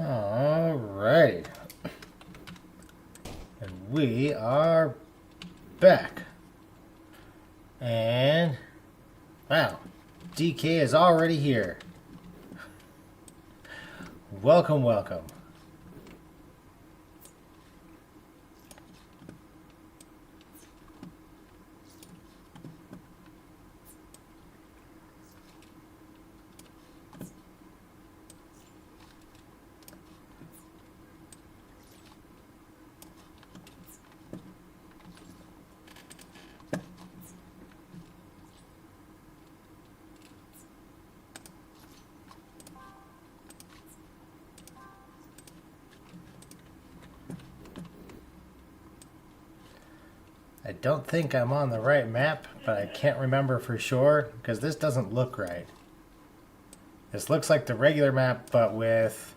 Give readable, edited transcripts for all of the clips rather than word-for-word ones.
Alright. And we are back. And wow, DK is already here. Welcome, welcome. I don't think I'm on the right map, but I can't remember for sure because this doesn't look right. This looks like the regular map, but with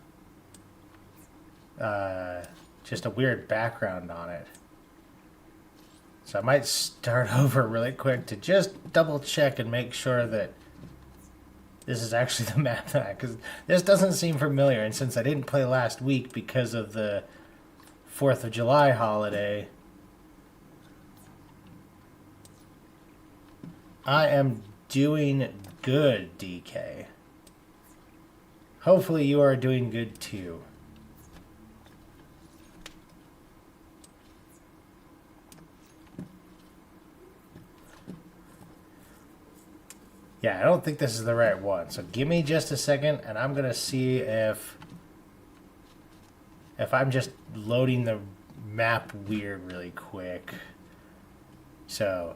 just a weird background on it. So I might start over really quick to just double check and make sure that this is actually the map that because this doesn't seem familiar. And since I didn't play last week because of the 4th of July holiday, I am doing good, DK. Hopefully you are doing good too. Yeah, I don't think this is the right one. So give me just a second and I'm going to see if I'm just loading the map weird really quick. So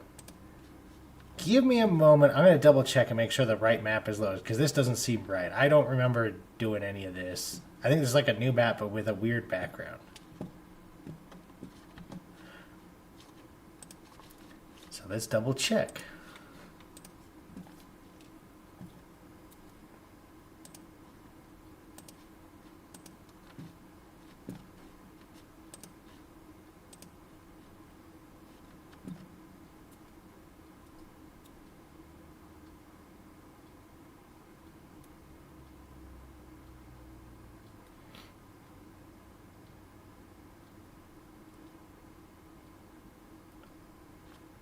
give me a moment. I'm going to double check and make sure the right map is loaded because this doesn't seem right. I don't remember doing any of this. I think this is like a new map but with a weird background. So let's double check.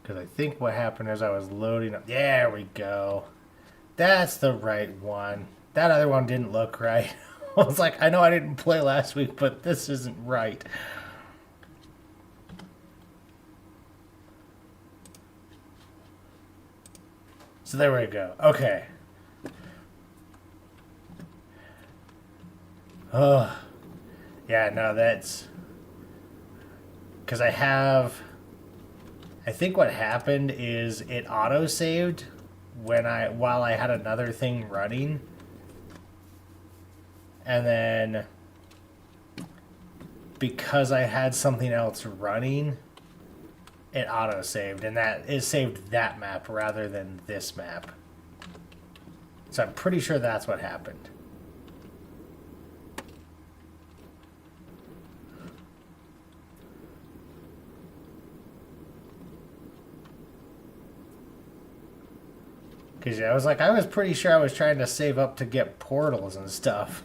Because I think what happened is I was loading up. There we go. That's the right one. That other one didn't look right. I was like, I know I didn't play last week, but this isn't right. So there we go. Okay. Oh. Yeah, no, that's... Because I think what happened is it auto-saved while I had another thing running. And then because I had something else running, it auto-saved. And it saved that map rather than this map. So I'm pretty sure that's what happened. Because I was pretty sure I was trying to save up to get portals and stuff.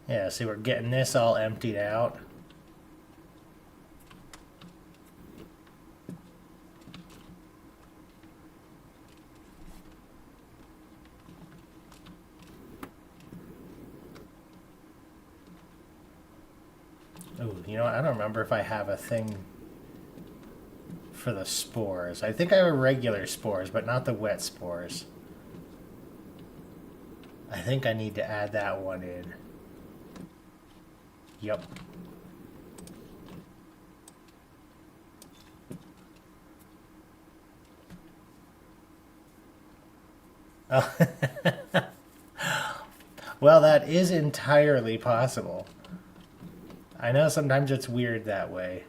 Yeah, see, we're getting this all emptied out. Ooh, you know what? I don't remember if I have a thing for the spores. I think I have regular spores, but not the wet spores. I think I need to add that one in. Yep. Oh. Well, that is entirely possible. I know sometimes it's weird that way.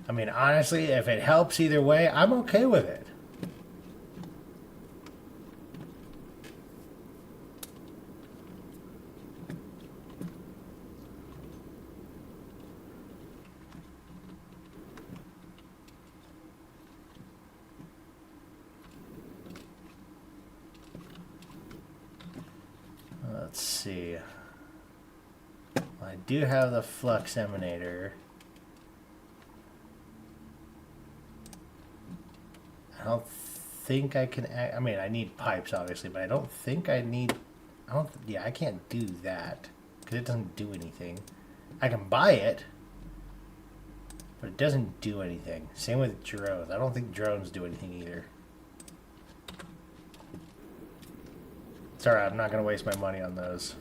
I mean, honestly, if it helps either way, I'm okay with it. see. I do have the flux emanator. I don't think I can. I mean, I need pipes obviously, but I don't think I need. Yeah, I can't do that because it doesn't do anything. I can buy it, but it doesn't do anything. Same with drones. I don't think drones do anything either. It's alright, I'm not going to waste my money on those.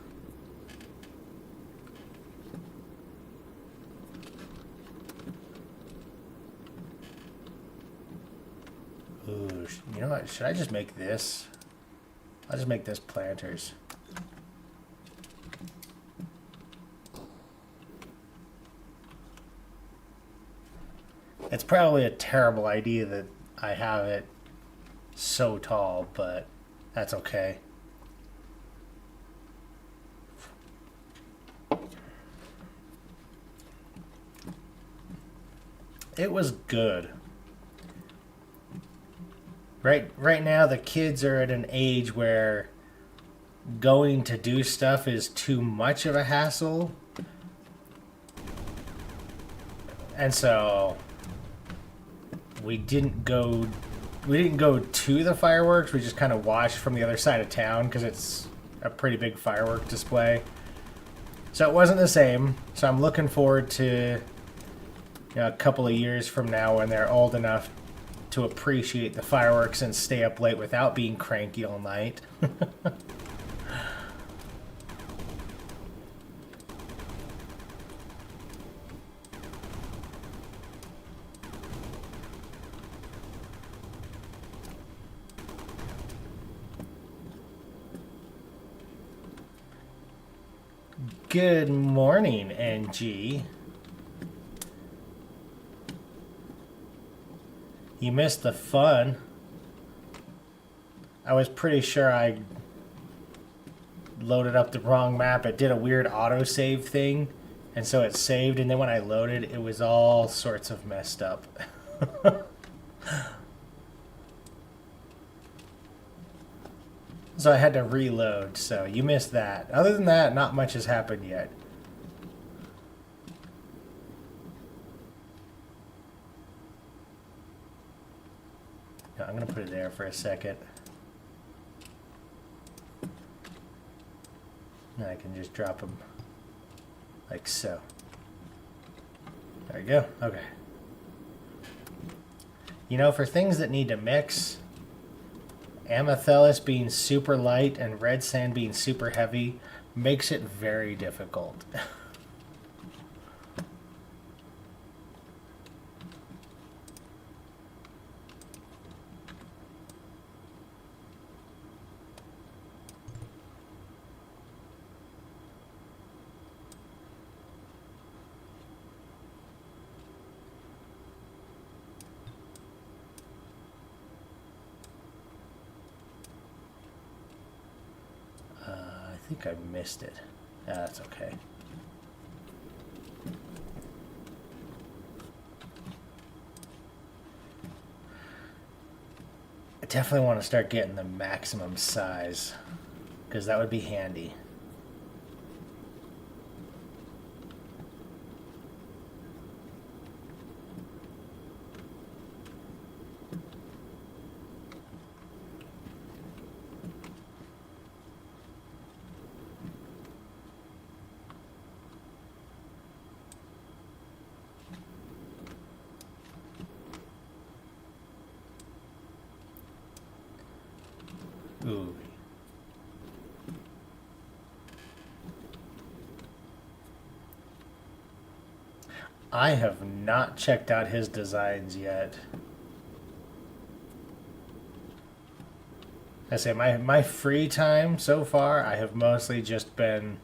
Ooh, you know what? Should I just make this? I'll just make this planters. It's probably a terrible idea that I have it so tall, but that's okay. It was good. Right now, the kids are at an age where going to do stuff is too much of a hassle. And so we didn't go to the fireworks. We just kind of watched from the other side of town because it's a pretty big firework display. So it wasn't the same. So I'm looking forward to a couple of years from now when they're old enough to appreciate the fireworks and stay up late without being cranky all night. Good morning, NG. You missed the fun. I was pretty sure I loaded up the wrong map. It did a weird autosave thing, and so it saved, and then when I loaded, it was all sorts of messed up. So I had to reload, so you missed that. Other than that, not much has happened yet. I'm going to put it there for a second. And I can just drop them like so. There you go. Okay. You know, for things that need to mix, Amethyst being super light and red sand being super heavy makes it very difficult. I think I missed it. That's okay. I definitely want to start getting the maximum size, because that would be handy. Ooh. I have not checked out his designs yet. I say my free time so far, I have mostly just been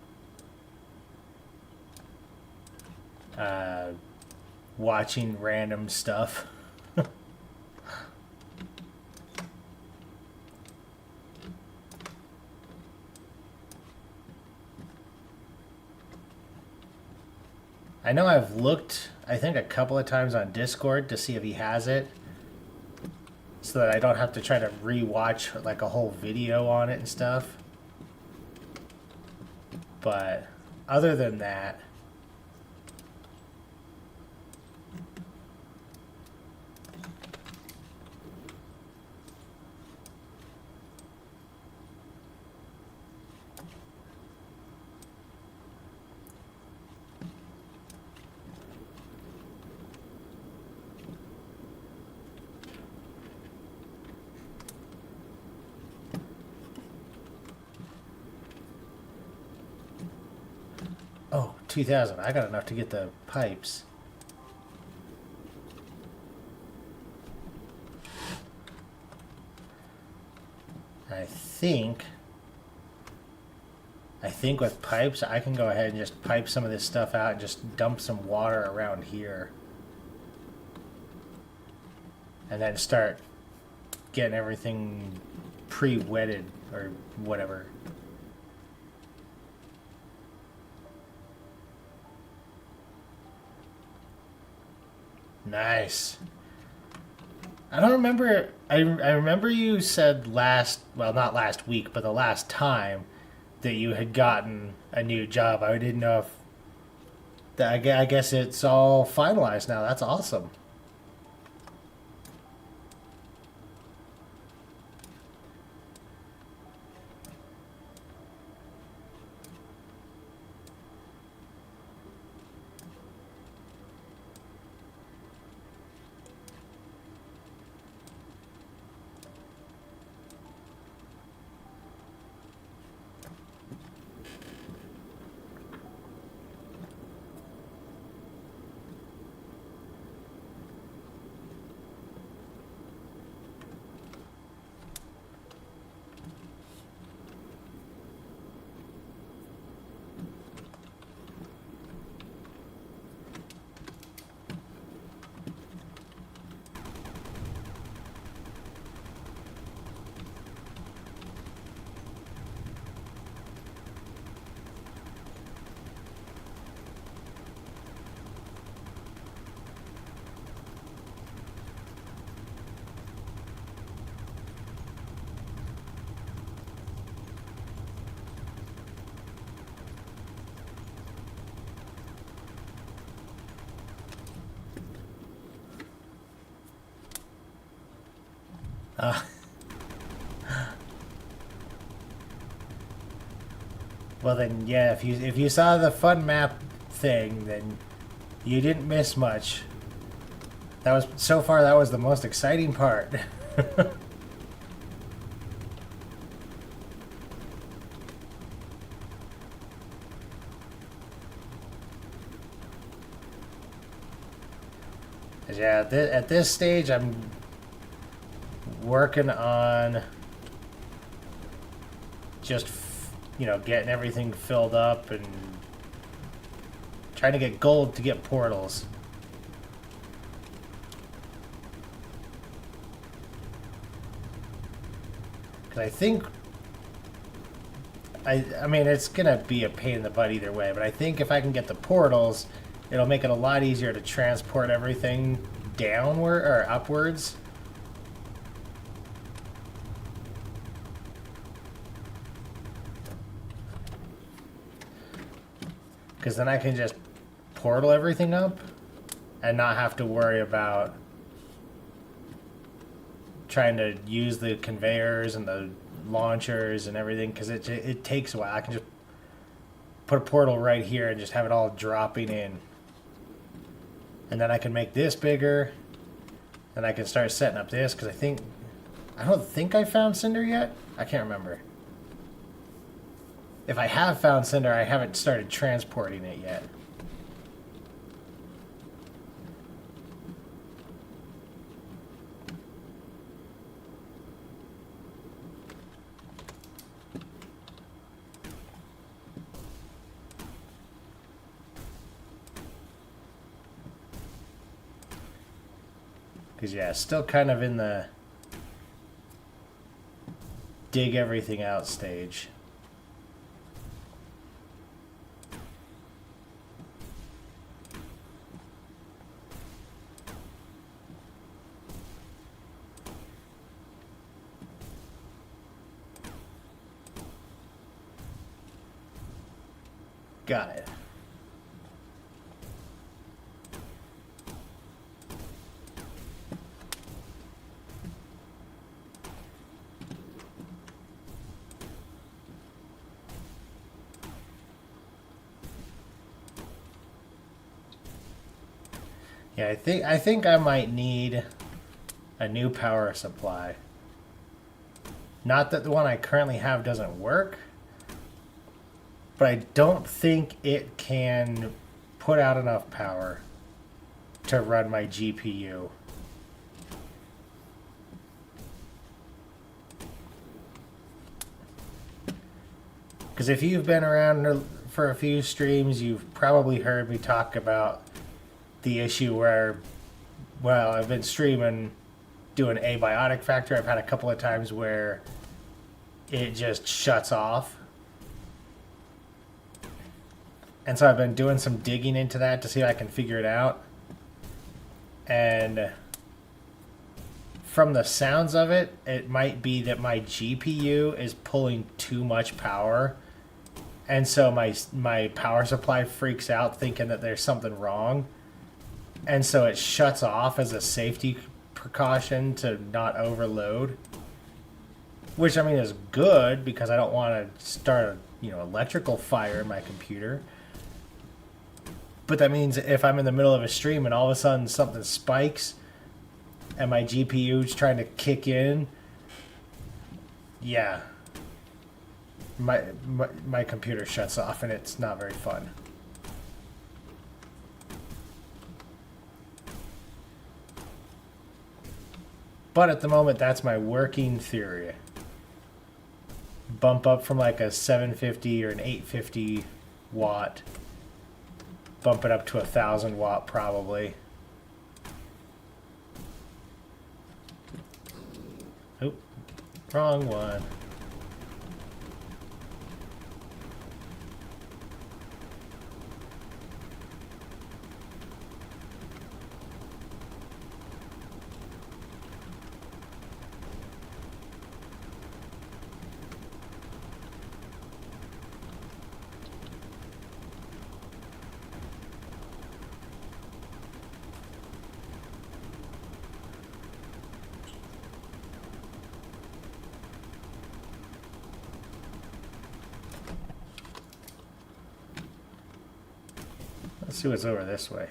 watching random stuff. I know I've looked, I think, a couple of times on Discord to see if he has it, so that I don't have to try to re-watch like a whole video on it and stuff. But other than that, oh, 2,000. I got enough to get the pipes. I think with pipes, I can go ahead and just pipe some of this stuff out and just dump some water around here. And then start getting everything pre-wetted or whatever. Nice. I don't remember. I remember you said not last week, but the last time that you had gotten a new job. I didn't know if. I guess it's all finalized now. That's awesome. Well then, yeah. If you saw the fun map thing, then you didn't miss much. That was so far. That was the most exciting part. Yeah, at this stage, I'm working on just getting everything filled up and trying to get gold to get portals. Because I think I mean it's gonna be a pain in the butt either way, but I think if I can get the portals, it'll make it a lot easier to transport everything downward or upwards. Because then I can just portal everything up and not have to worry about trying to use the conveyors and the launchers and everything, because it takes a while. I can just put a portal right here and just have it all dropping in. And then I can make this bigger. And I can start setting up this, because I don't think I found Cinder yet. I can't remember. If I have found Cinder, I haven't started transporting it yet. Because, yeah, still kind of in the dig everything out stage. Got it. Yeah, I think I might need a new power supply. Not that the one I currently have doesn't work, but I don't think it can put out enough power to run my GPU. Because if you've been around for a few streams, you've probably heard me talk about the issue where, well, I've been streaming doing abiotic factor. I've had a couple of times where it just shuts off. And so I've been doing some digging into that to see if I can figure it out. And from the sounds of it, it might be that my GPU is pulling too much power. And so my power supply freaks out thinking that there's something wrong. And so it shuts off as a safety precaution to not overload. Which, I mean, is good because I don't want to start a, electrical fire in my computer. But that means if I'm in the middle of a stream and all of a sudden something spikes and my GPU is trying to kick in, yeah, my computer shuts off and it's not very fun. But at the moment, that's my working theory. Bump up from like a 750 or an 850 watt. Bump it up to 1,000 watt probably. Oop, wrong one. Let's see what's over this way.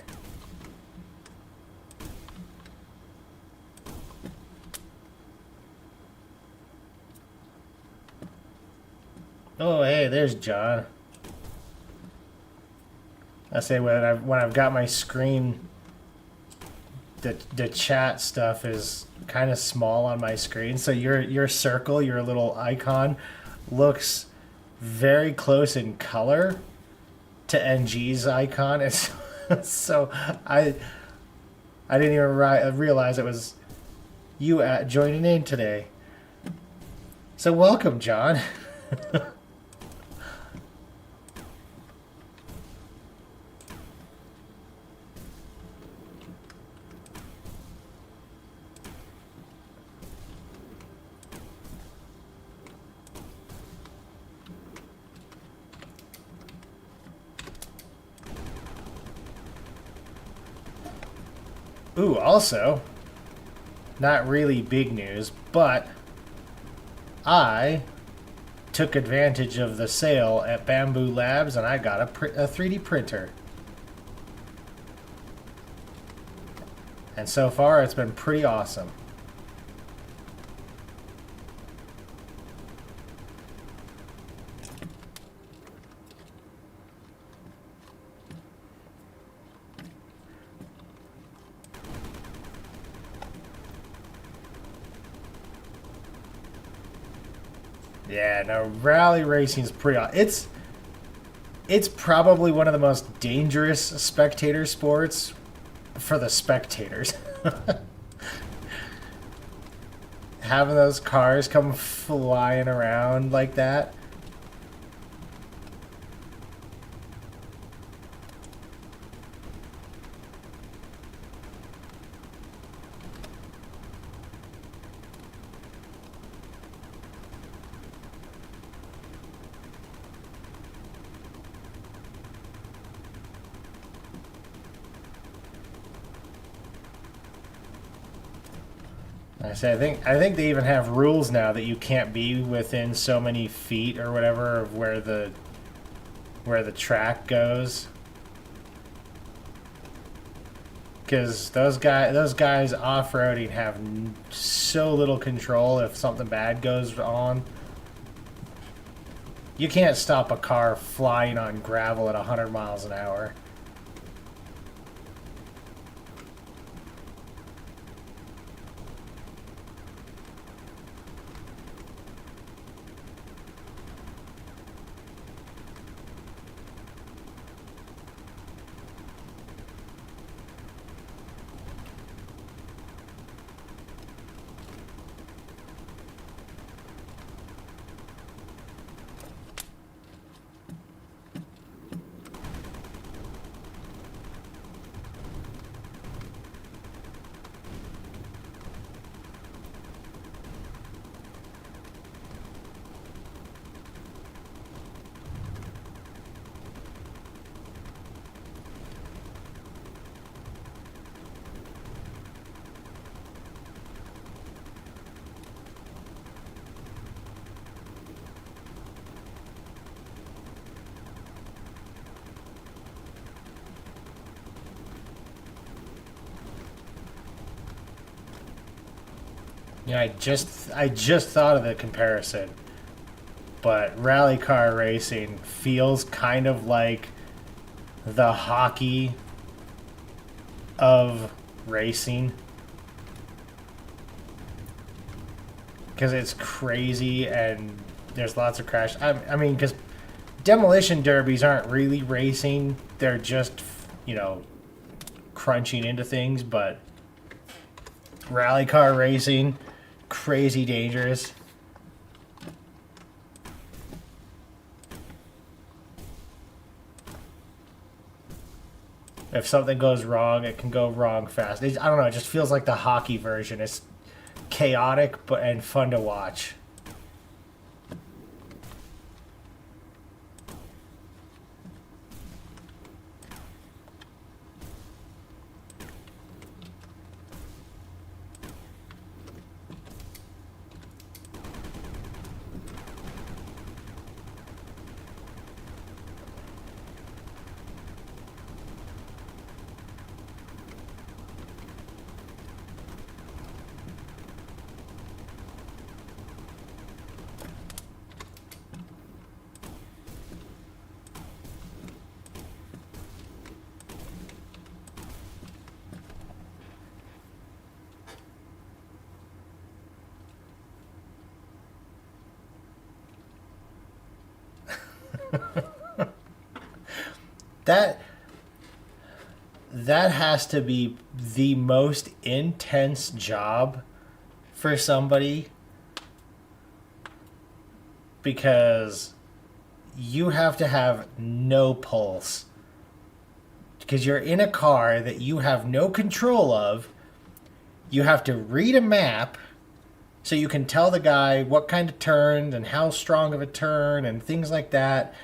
Oh, hey, there's John. I say when I've got my screen, the chat stuff is kind of small on my screen. So your circle, your little icon, looks very close in color to NG's icon. It's so I didn't even realize it was you joining in today. So welcome, John. Ooh, also, not really big news, but I took advantage of the sale at Bamboo Labs and I got a 3D printer. And so far, it's been pretty awesome. Yeah, no, rally racing is pretty awesome. It's probably one of the most dangerous spectator sports for the spectators. Having those cars come flying around like that. I think they even have rules now that you can't be within so many feet or whatever of where the track goes. Because those guys off-roading have so little control if something bad goes on. You can't stop a car flying on gravel at 100 miles an hour. You know, I just thought of the comparison, but rally car racing feels kind of like the hockey of racing, because it's crazy and there's lots of crash. I mean, because demolition derbies aren't really racing; they're just, you know, crunching into things. But rally car racing, crazy dangerous. If something goes wrong, it can go wrong fast. I don't know, it just feels like the hockey version. It's chaotic and fun to watch. That has to be the most intense job for somebody, because you have to have no pulse, because you're in a car that you have no control of. You have to read a map so you can tell the guy what kind of turn and how strong of a turn and things like that.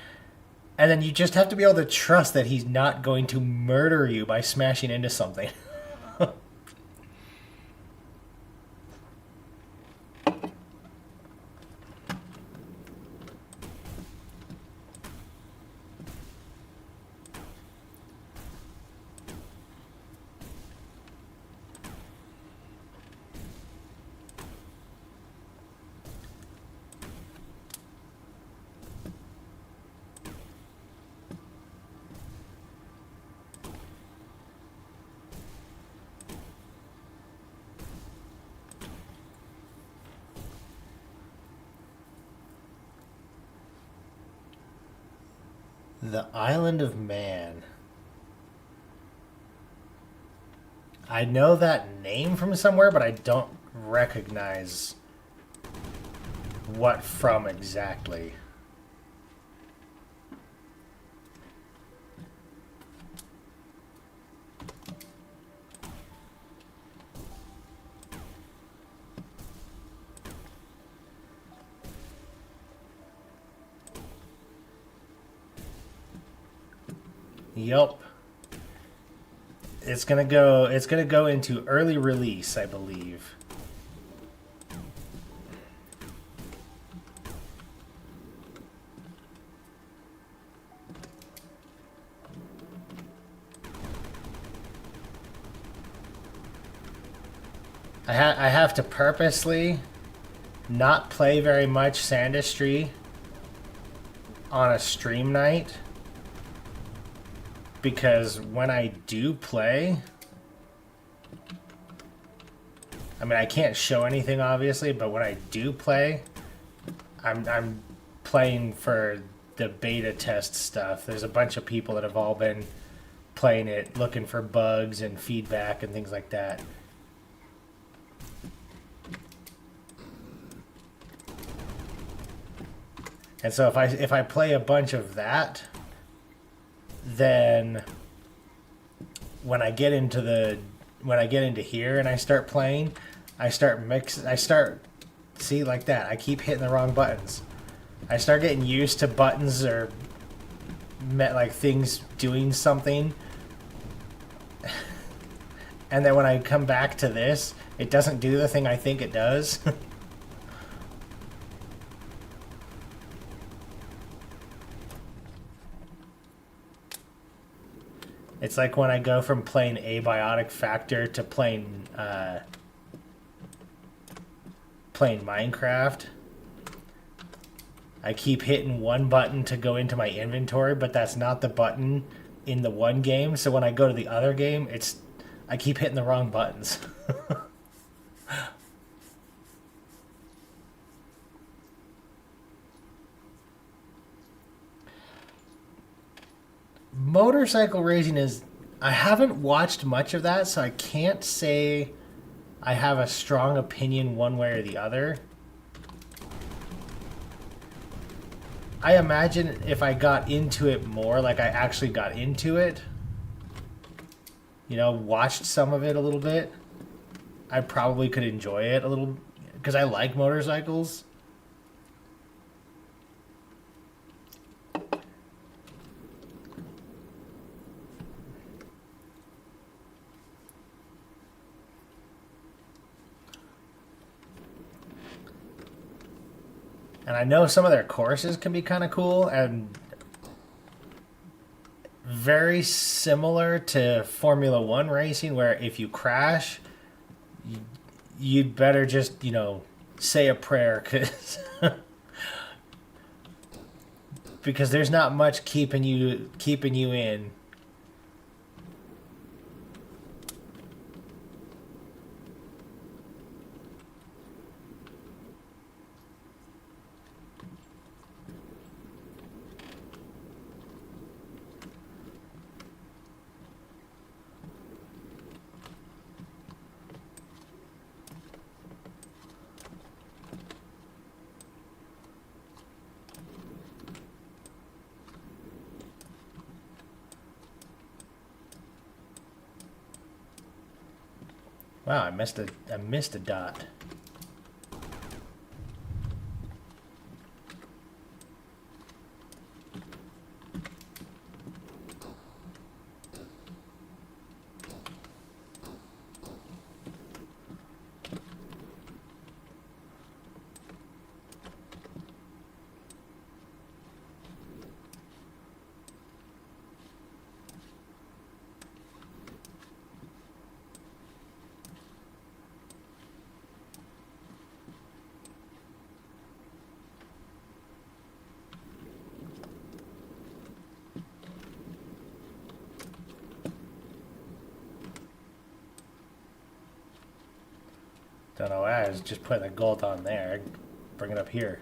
And then you just have to be able to trust that he's not going to murder you by smashing into something. The Island of Man. I know that name from somewhere, but I don't recognize what from exactly. Yep. It's gonna go into early release, I believe. I have to purposely not play very much Sandustry on a stream night, because when I do play, I mean, I can't show anything obviously, but when I do play, I'm playing for the beta test stuff. There's a bunch of people that have all been playing it, looking for bugs and feedback and things like that. And so if I play a bunch of that, then when I get into here and I start playing, see, like that, I keep hitting the wrong buttons. I start getting used to buttons or like things doing something. And then when I come back to this, it doesn't do the thing I think it does. It's like when I go from playing Abiotic Factor to playing Minecraft. I keep hitting one button to go into my inventory, but that's not the button in the one game. So when I go to the other game, I keep hitting the wrong buttons. Motorcycle racing I haven't watched much of that, so I can't say I have a strong opinion one way or the other. I imagine if I got into it more, like I actually got into it, you know, watched some of it a little bit, I probably could enjoy it a little, because I like motorcycles. And I know some of their courses can be kind of cool and very similar to Formula One racing, where if you crash, you'd better just, you know, say a prayer, because there's not much keeping you in. Wow, I missed a dot. Don't know why, I was just putting the gold on there. Bring it up here.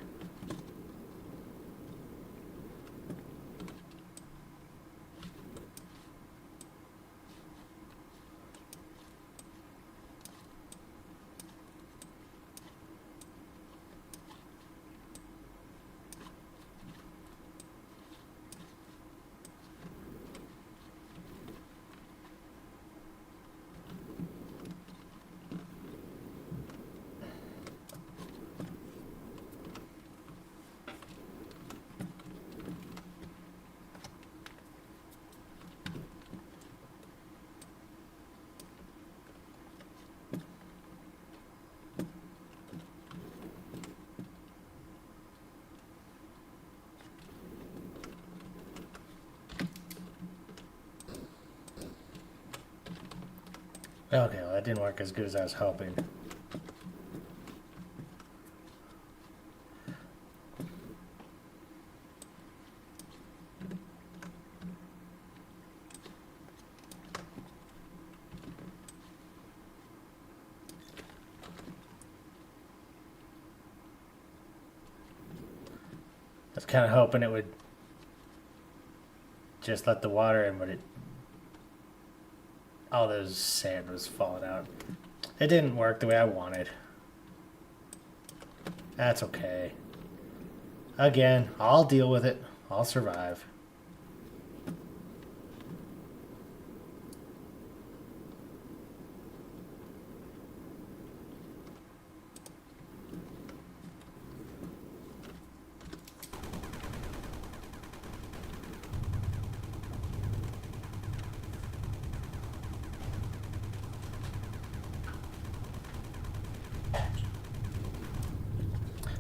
Okay, well that didn't work as good as I was hoping. was kind of hoping it would just let the water in, but all those sand was falling out. It didn't work the way I wanted. That's okay. Again, I'll deal with it. I'll survive.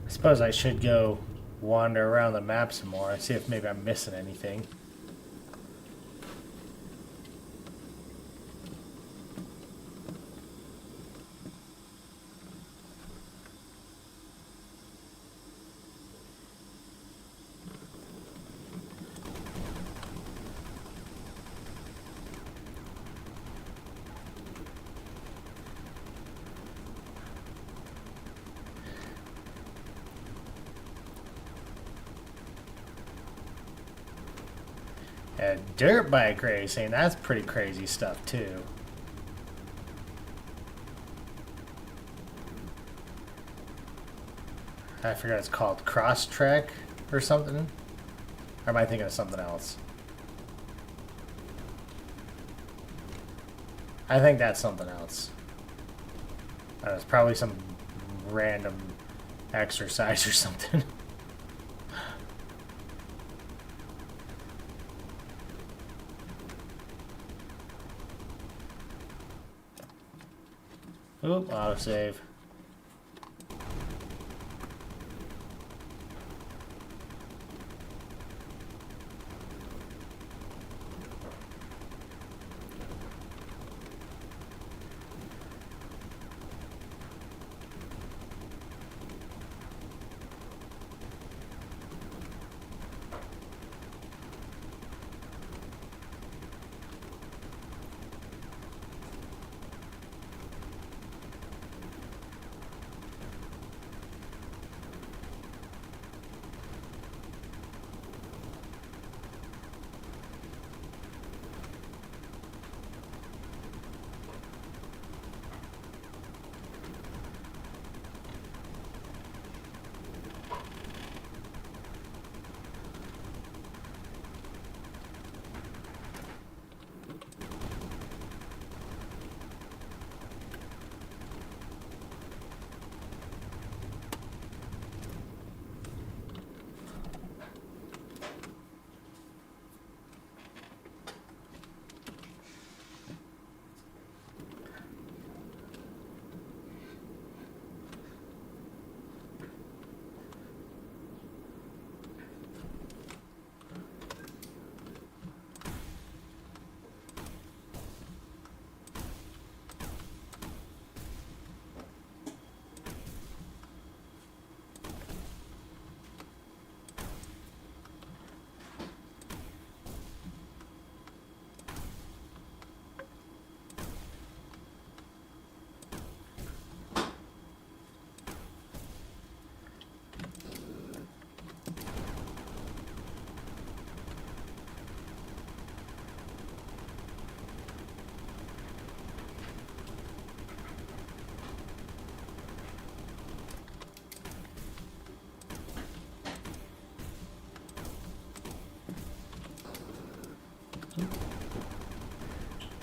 I suppose I should go wander around the map some more and see if maybe I'm missing anything. Dirt bike racing, that's pretty crazy stuff too. I forget it's called cross track or something. Or am I thinking of something else? I think that's something else. It's probably some random exercise or something. Oop, autosave.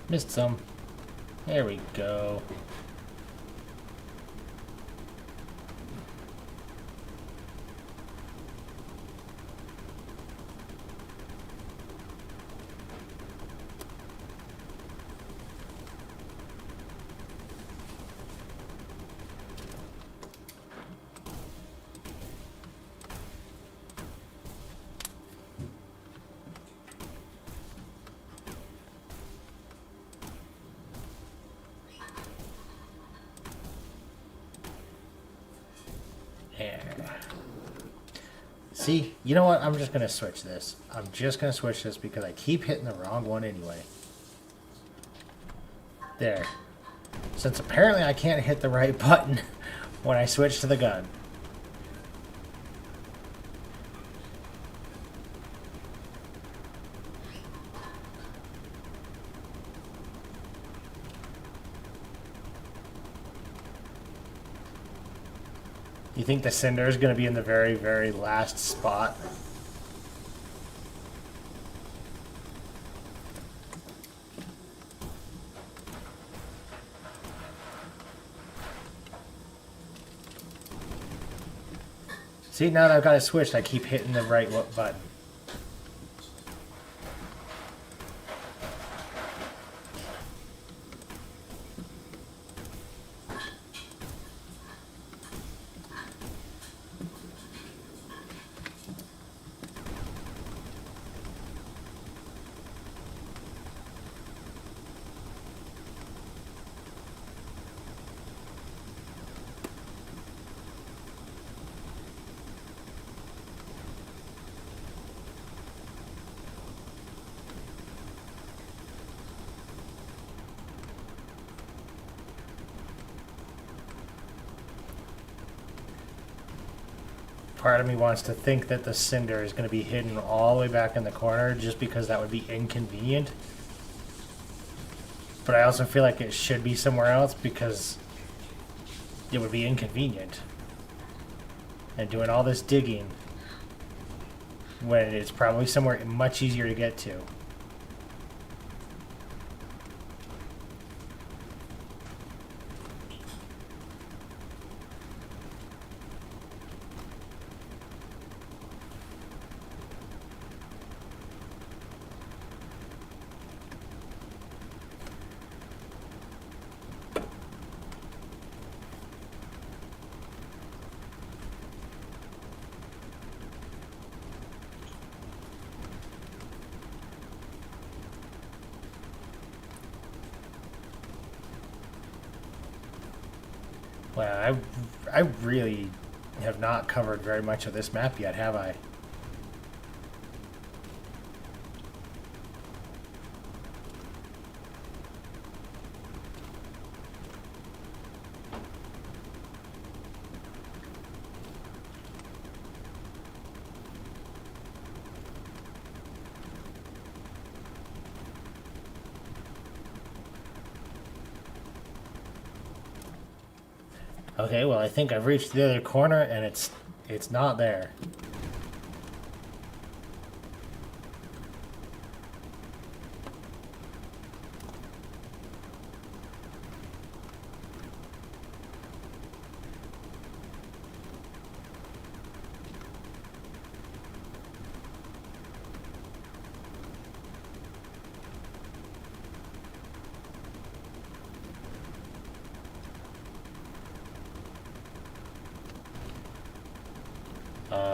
Missed some. There we go. See, you know what? I'm just going to switch this. I'm just going to switch this because I keep hitting the wrong one anyway. There. Since apparently I can't hit the right button when I switch to the gun. You think the cinder is going to be in the very, very last spot? See, now that I've got it switched, I keep hitting the right button. Part of me wants to think that the cinder is going to be hidden all the way back in the corner just because that would be inconvenient. But I also feel like it should be somewhere else because it would be inconvenient. And doing all this digging when it's probably somewhere much easier to get to. Well, I really have not covered very much of this map yet, have I? Okay, well, I think I've reached the other corner and it's not there.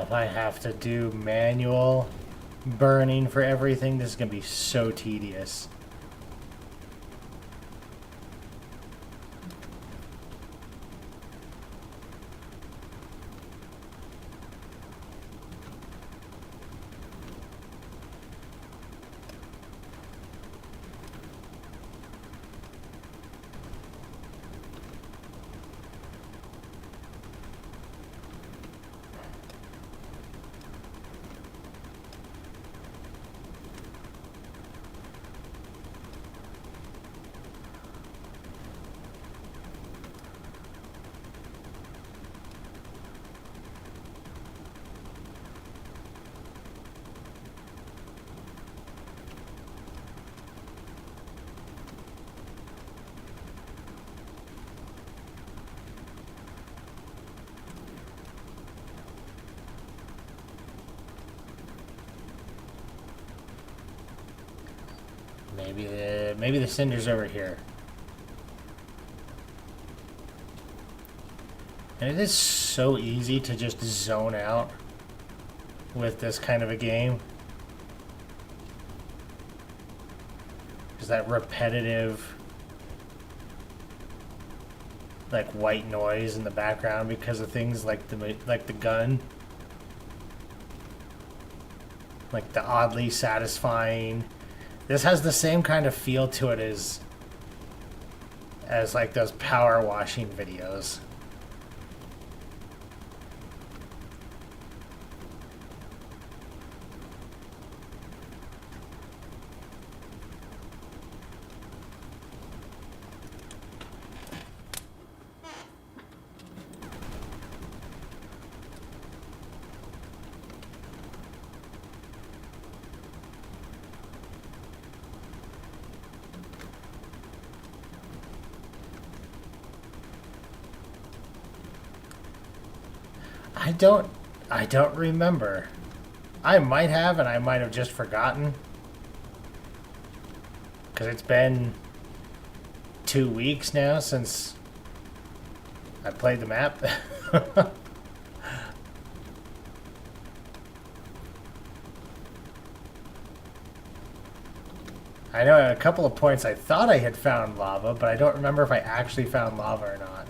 If I have to do manual burning for everything, this is going to be so tedious. Maybe the cinder's over here. And it is so easy to just zone out with this kind of a game. Just that repetitive, like, white noise in the background because of things like the gun. Like the oddly satisfying. This has the same kind of feel to it as like those power washing videos. I don't remember. I might have, and I might have just forgotten. Because it's been 2 weeks now since I played the map. I know at a couple of points I thought I had found lava, but I don't remember if I actually found lava or not.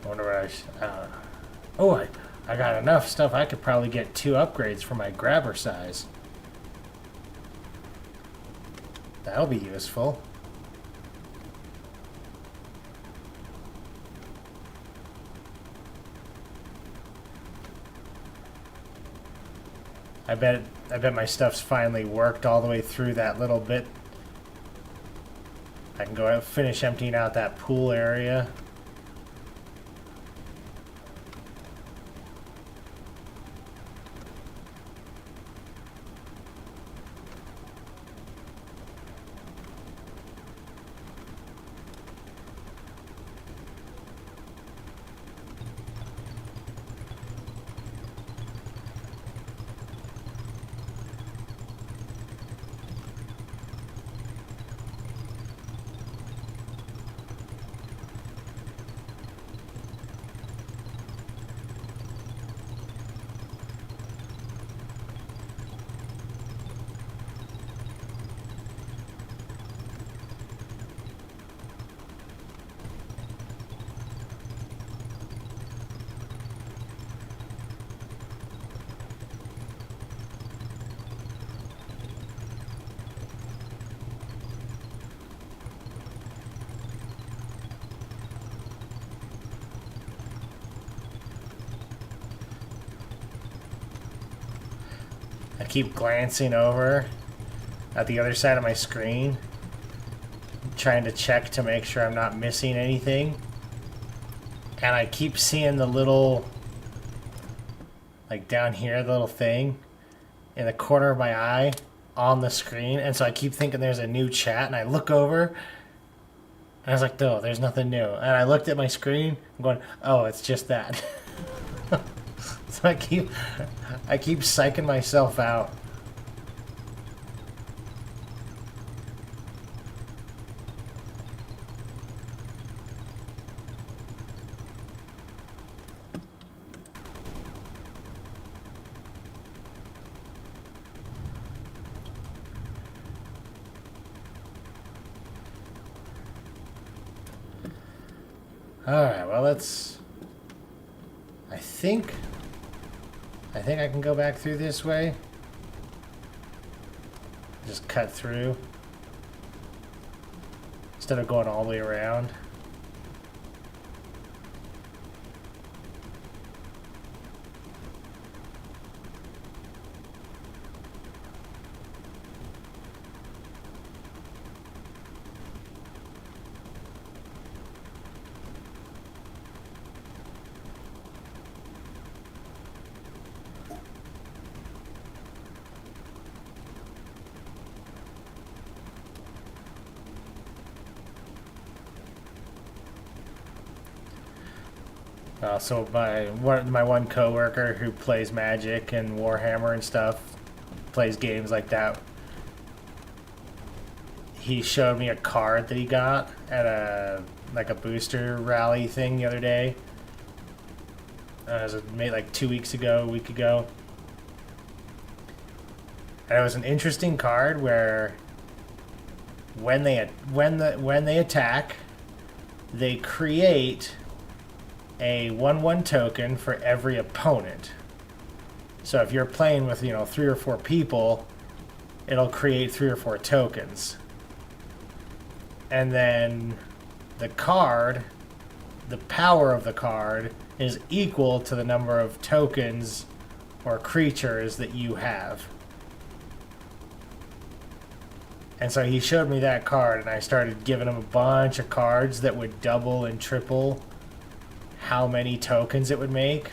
I wonder what oh, I got enough stuff. I could probably get 2 upgrades for my grabber size. That'll be useful. I bet my stuff's finally worked all the way through that little bit. I can go out and finish emptying out that pool area. I keep glancing over at the other side of my screen, trying to check to make sure I'm not missing anything. And I keep seeing the little, like down here, the little thing in the corner of my eye on the screen. And so I keep thinking there's a new chat, and I look over and I was like, no, there's nothing new. And I looked at my screen, I'm going, oh, it's just that. So I keep psyching myself out. Alright, well, let's... I think I can go back through this way. Just cut through. Instead of going all the way around. So my one coworker who plays Magic and Warhammer and stuff, plays games like that. He showed me a card that he got at a booster rally thing the other day. It was made like 2 weeks ago, a week ago. And it was an interesting card where when they attack, they create a 1/1 token for every opponent. So if you're playing with 3 or 4 people, it'll create 3 or 4 tokens. And then the card, the power of the card is equal to the number of tokens or creatures that you have. And so he showed me that card, and I started giving him a bunch of cards that would double and triple how many tokens it would make.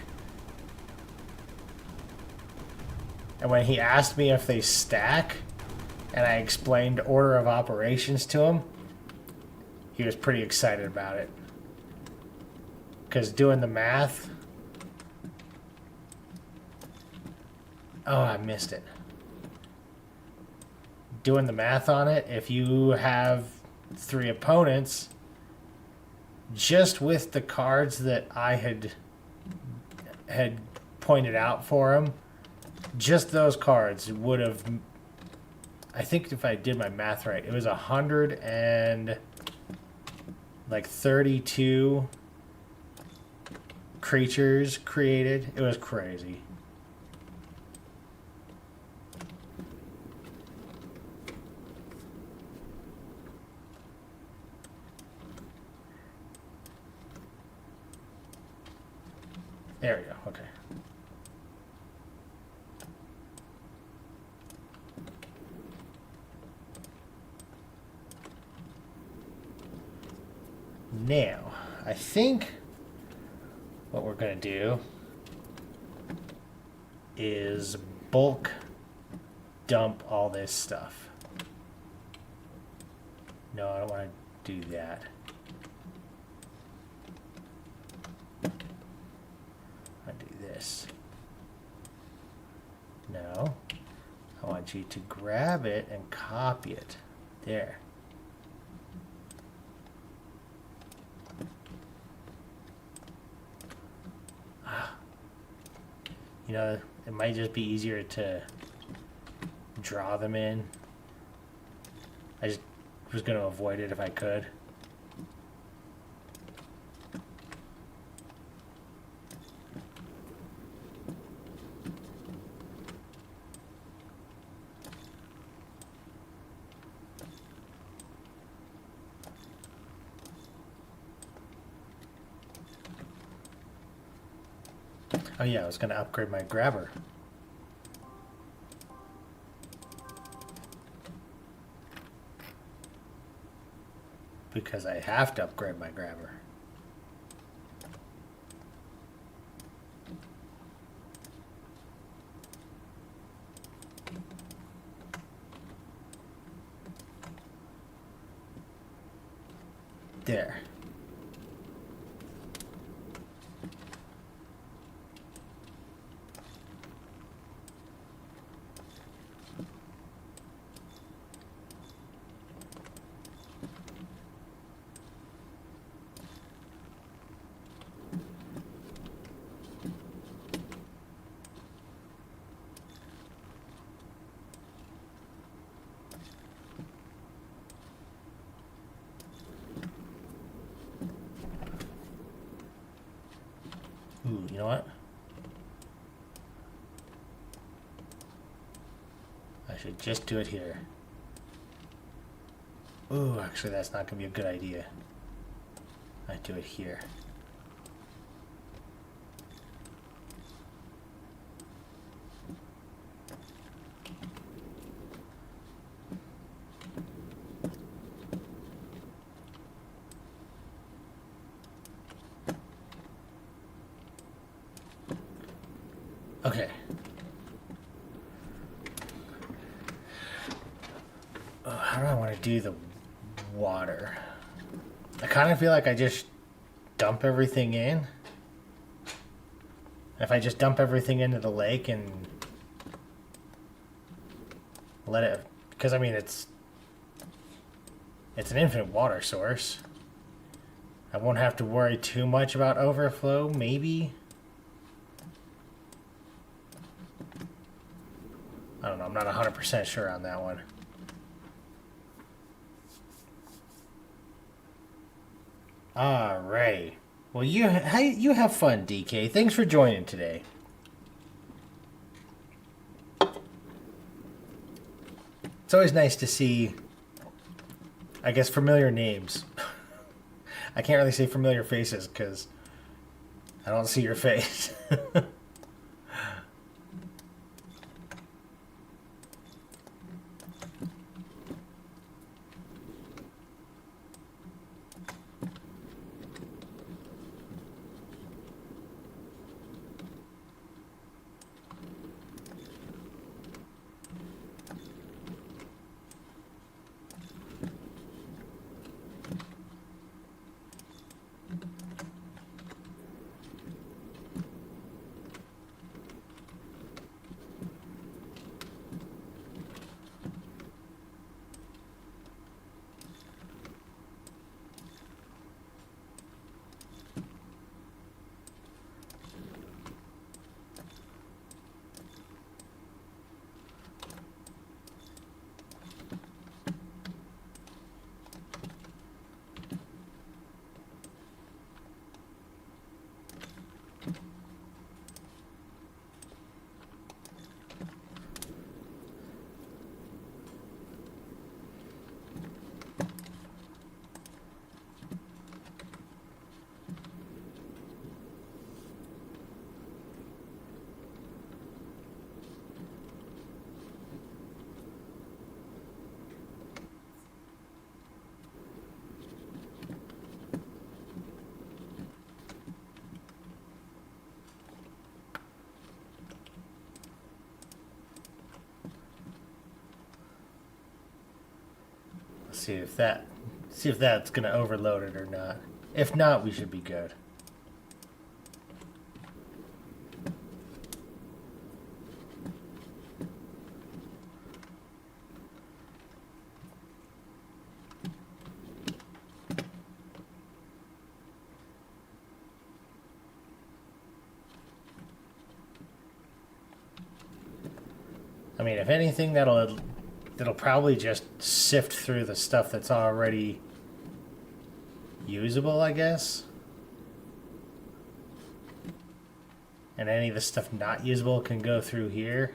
And when he asked me if they stack, and I explained order of operations to him, he was pretty excited about it. Because doing the math... Oh, I missed it. Doing the math on it, if you have 3 opponents, just with the cards that I had pointed out for him, just those cards would have... I think if I did my math right, it was 132 creatures created. It was crazy. There we go. Okay. Now, I think what we're going to do is bulk dump all this stuff. No, I don't want to do that. I do this. No, I want you to grab it and copy it. There. It might just be easier to draw them in. I just was going to avoid it if I could. Oh yeah, I was going to upgrade my grabber. Because I have to upgrade my grabber. There. Ooh, you know what? I should just do it here. Ooh, actually that's not going to be a good idea. I do it here. Okay. How do I want to do the water? I kind of feel like I just dump everything in. If I just dump everything into the lake and let it, because I mean it's an infinite water source. I won't have to worry too much about overflow, maybe. I don't know, I'm not 100% sure on that one. Alright. Well, you have fun, DK. Thanks for joining today. It's always nice to see, I guess, familiar names. I can't really say familiar faces because I don't see your face. See if that's gonna overload it or not. If not, we should be good. I mean, if anything, that'll probably just sift through the stuff that's already usable, I guess. And any of the stuff not usable can go through here.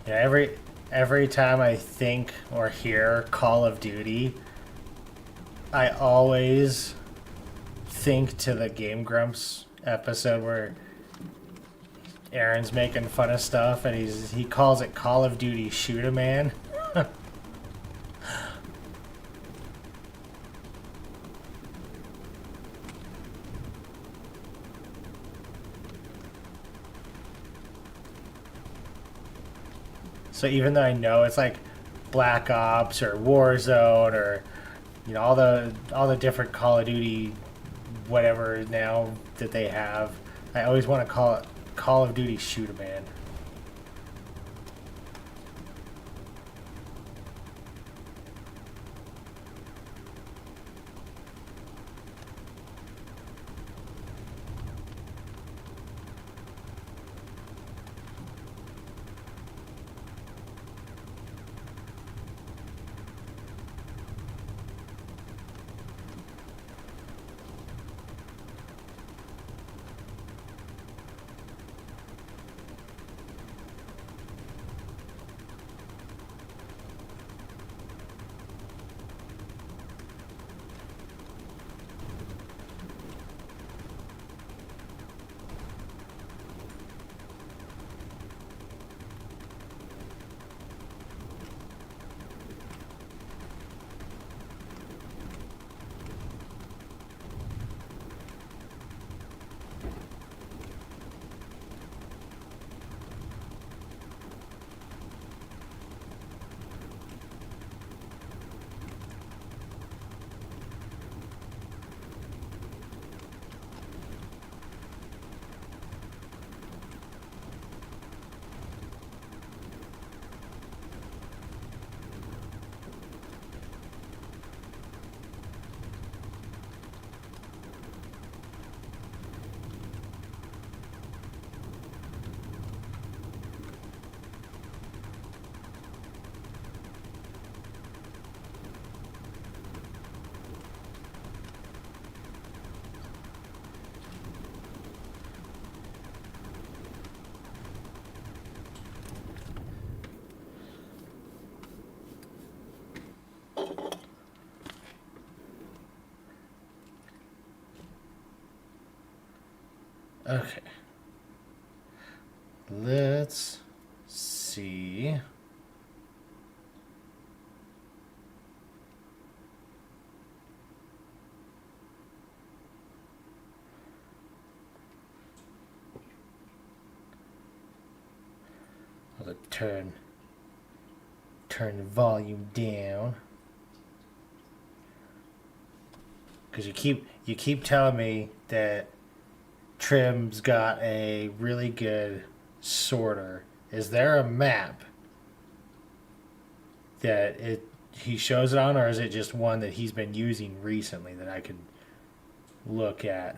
Yeah, every time I think or hear Call of Duty, I always think to the Game Grumps episode where Aaron's making fun of stuff and he calls it Call of Duty Shoot-A-Man. So even though I know it's like Black Ops or Warzone or all the different Call of Duty whatever now that they have, I always want to call it Call of Duty Shoot-A-Man. Okay. Let's see. I'll turn the volume down. Because you keep telling me that Trim's got a really good sorter. Is there a map that he shows it on, or is it just one that he's been using recently that I could look at?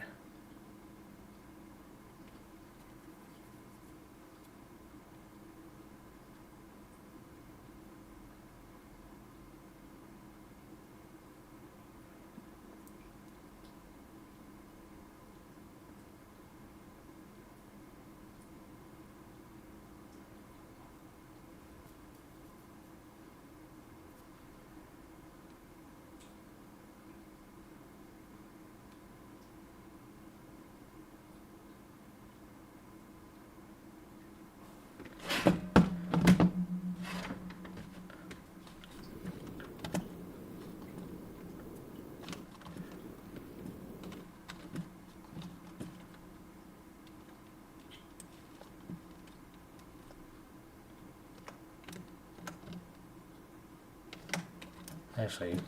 Actually, if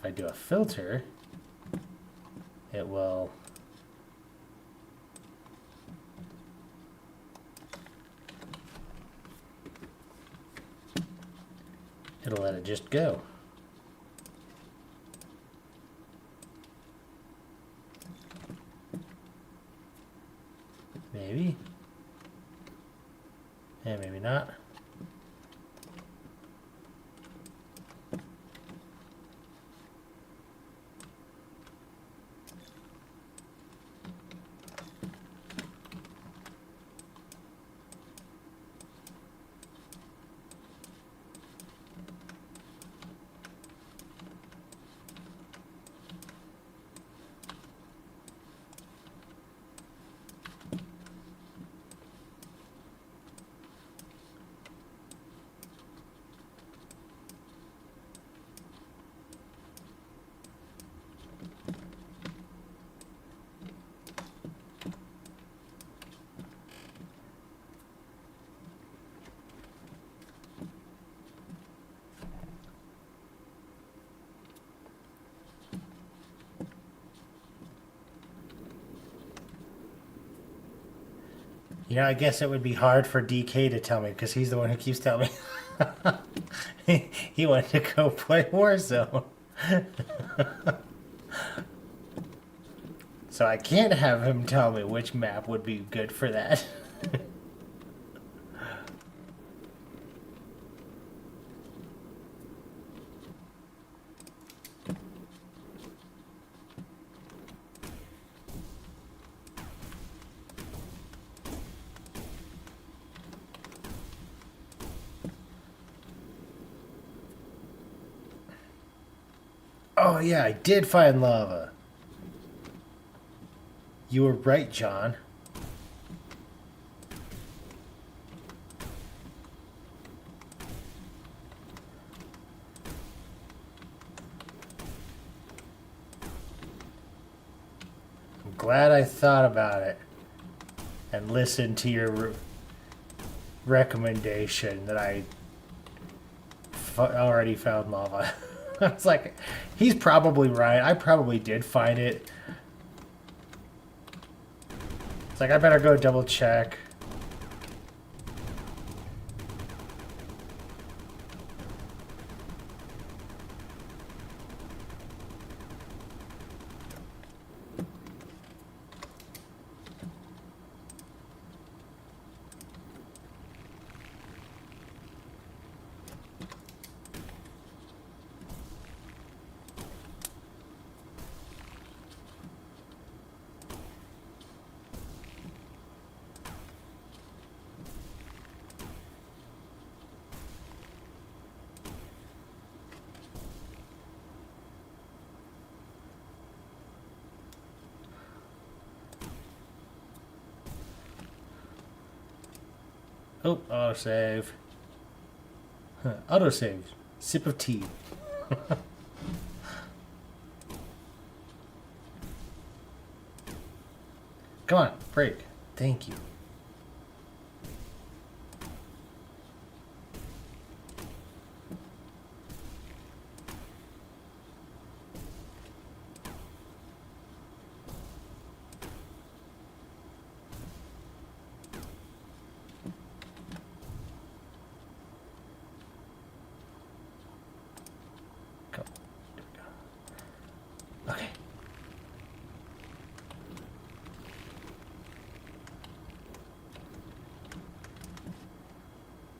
I do a filter, it will let it just go. Maybe. Yeah, maybe not. You know, I guess it would be hard for DK to tell me because he's the one who keeps telling me he wanted to go play Warzone. So I can't have him tell me which map would be good for that. Oh yeah, I did find lava. You were right, John. I'm glad I thought about it and listened to your recommendation that I already found lava. I was like, he's probably right. I probably did find it. It's like, I better go double check. Oh, autosave. Autosave. Sip of tea. Come on, break. Thank you. Go. There we go. Okay.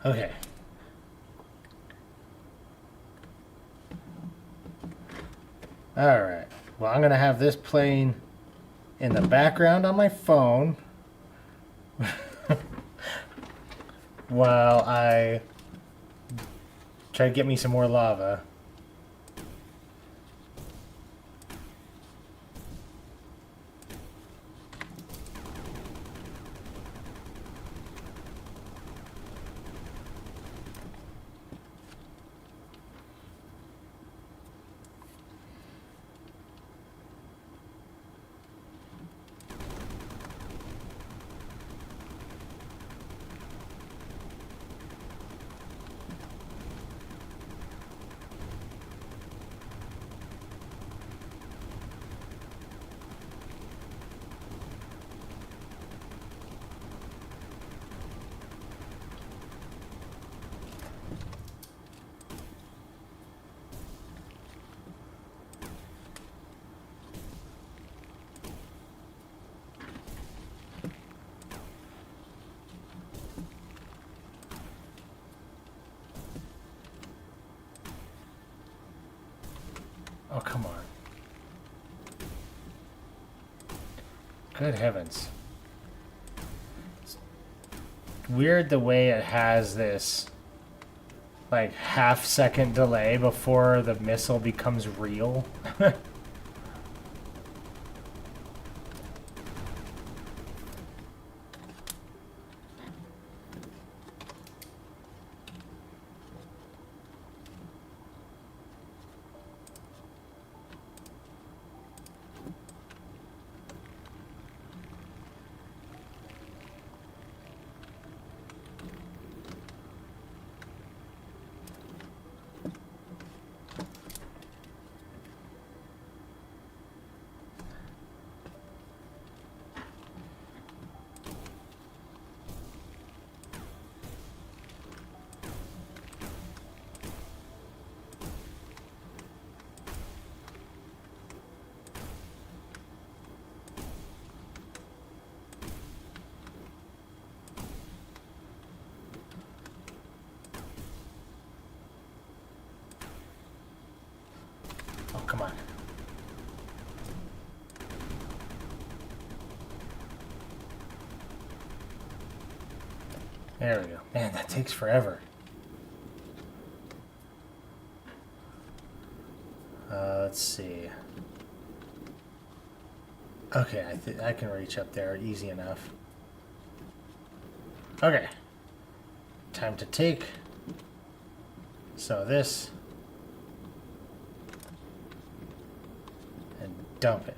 Okay. Alright. Well, I'm going to have this playing in the background on my phone while I try to get me some more lava. Oh, come on. Good heavens. It's weird the way it has this, like, half-second delay before the missile becomes real. Oh, come on. There we go. Man, that takes forever. Let's see. Okay, I can reach up there easy enough. Okay. Time to take. So this. And dump it.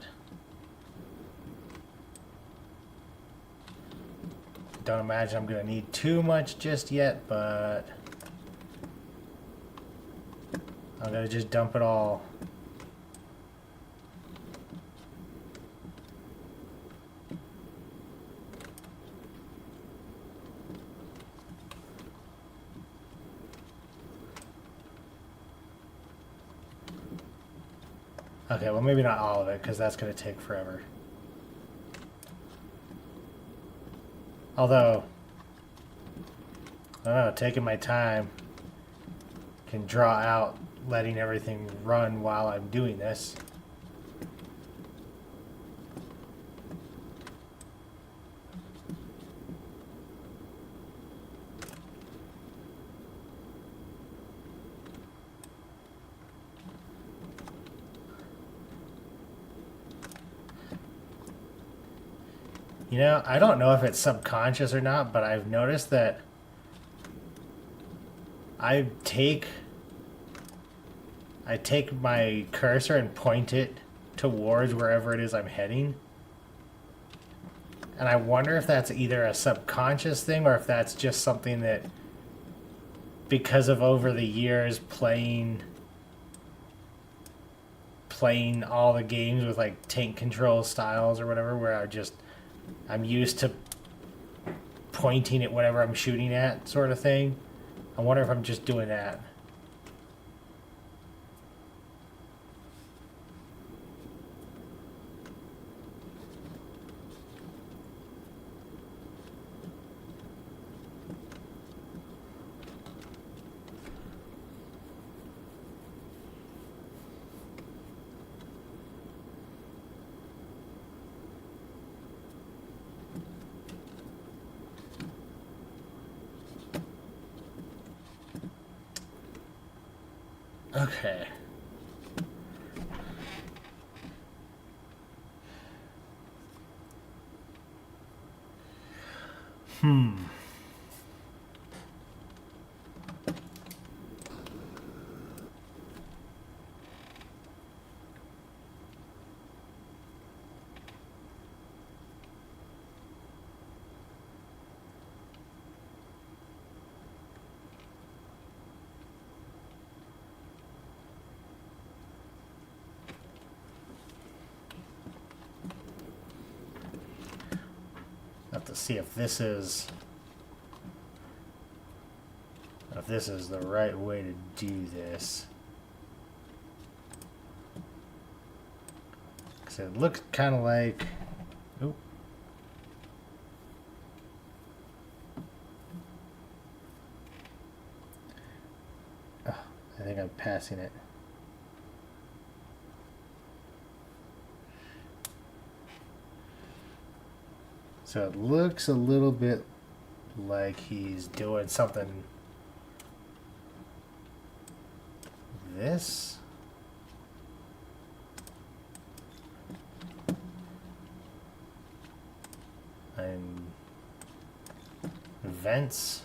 Don't imagine I'm going to need too much just yet, but I'm going to just dump it all. Okay, well maybe not all of it, because that's going to take forever. Although, I don't know, taking my time can draw out letting everything run while I'm doing this. You know, I don't know if it's subconscious or not, but I've noticed that I take my cursor and point it towards wherever it is I'm heading. And I wonder if that's either a subconscious thing or if that's just something that, because of over the years playing all the games with like tank control styles or whatever, where I'm used to pointing at whatever I'm shooting at, sort of thing. I wonder if I'm just doing that. Okay. Have to see if this is the right way to do this. Because it looks kind of like... Oop. Oh, I think I'm passing it. So it looks a little bit like he's doing something. This. And vents.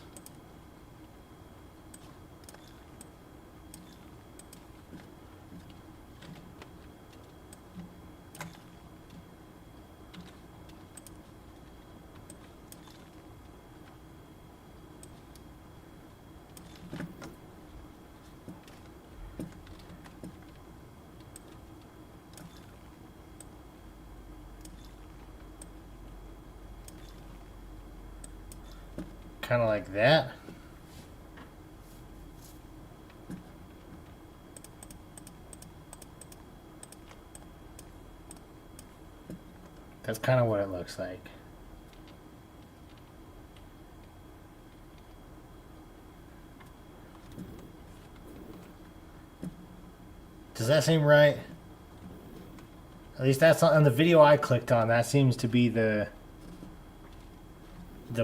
Kind of like that. That's kind of what it looks like. Does that seem right? At least that's on the video I clicked on. That seems to be the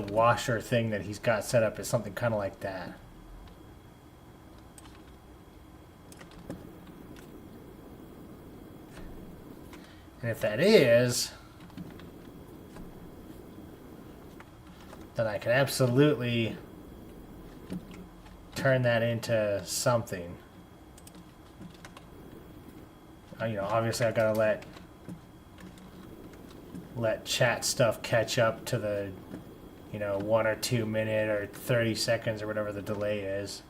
washer thing that he's got set up is something kind of like that. And if that is, then I can absolutely turn that into something. You know, obviously I gotta let chat stuff catch up to the, you know, 1 or 2 minute or 30 seconds or whatever the delay is.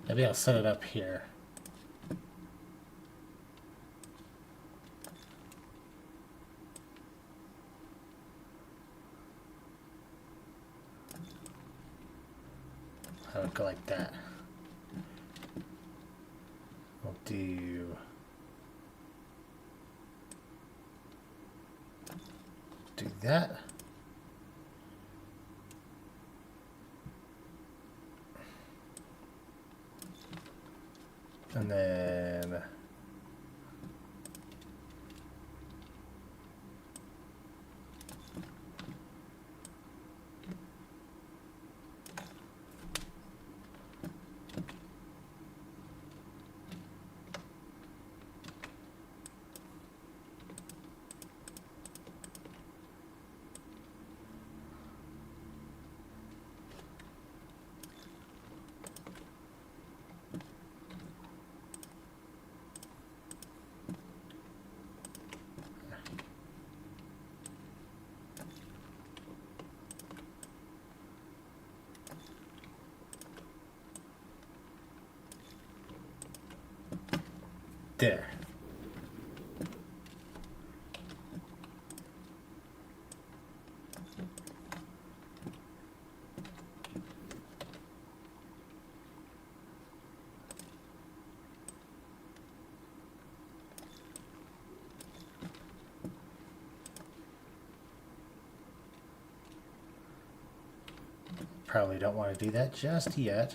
Maybe I'll set it up here. I would go like that. We'll do that. And then there. Probably don't want to do that just yet.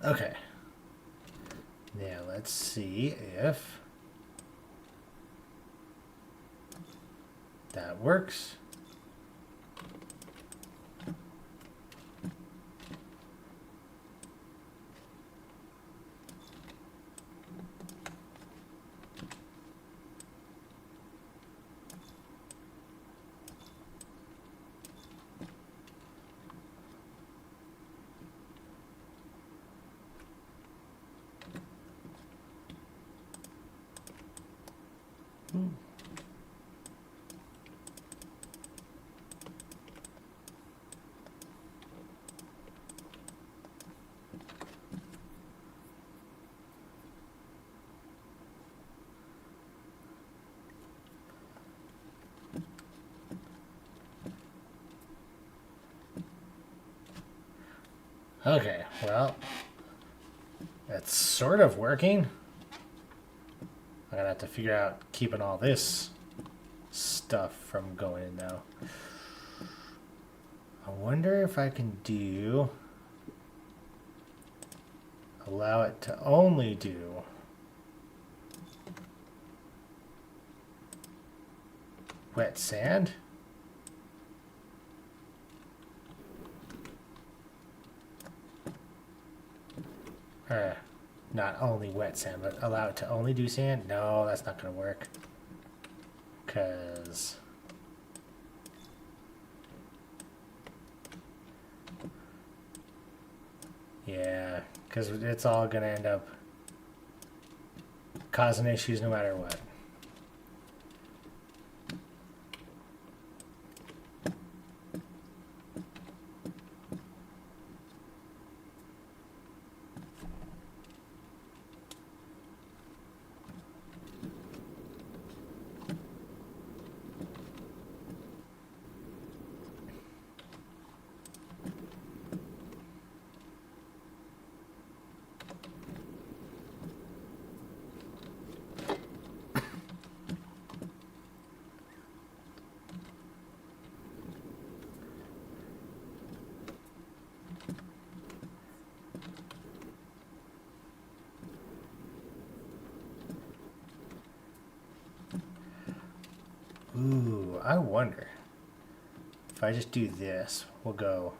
Okay. Now let's see if that works. Okay, well, that's sort of working. I'm gonna have to figure out keeping all this stuff from going in though. I wonder if I can do allow it to only do wet sand. Not only wet sand, but allow it to only do sand? No, that's not going to work. Because yeah, because it's all going to end up causing issues no matter what. Ooh, I wonder. if I just do this, we'll go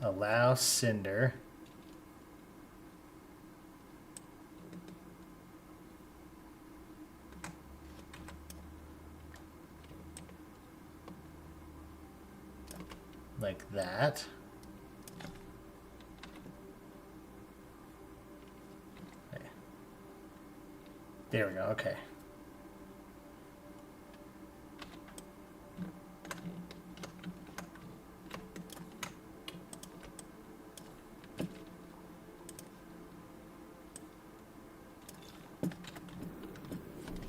allow cinder. Like that. Okay. There we go, okay.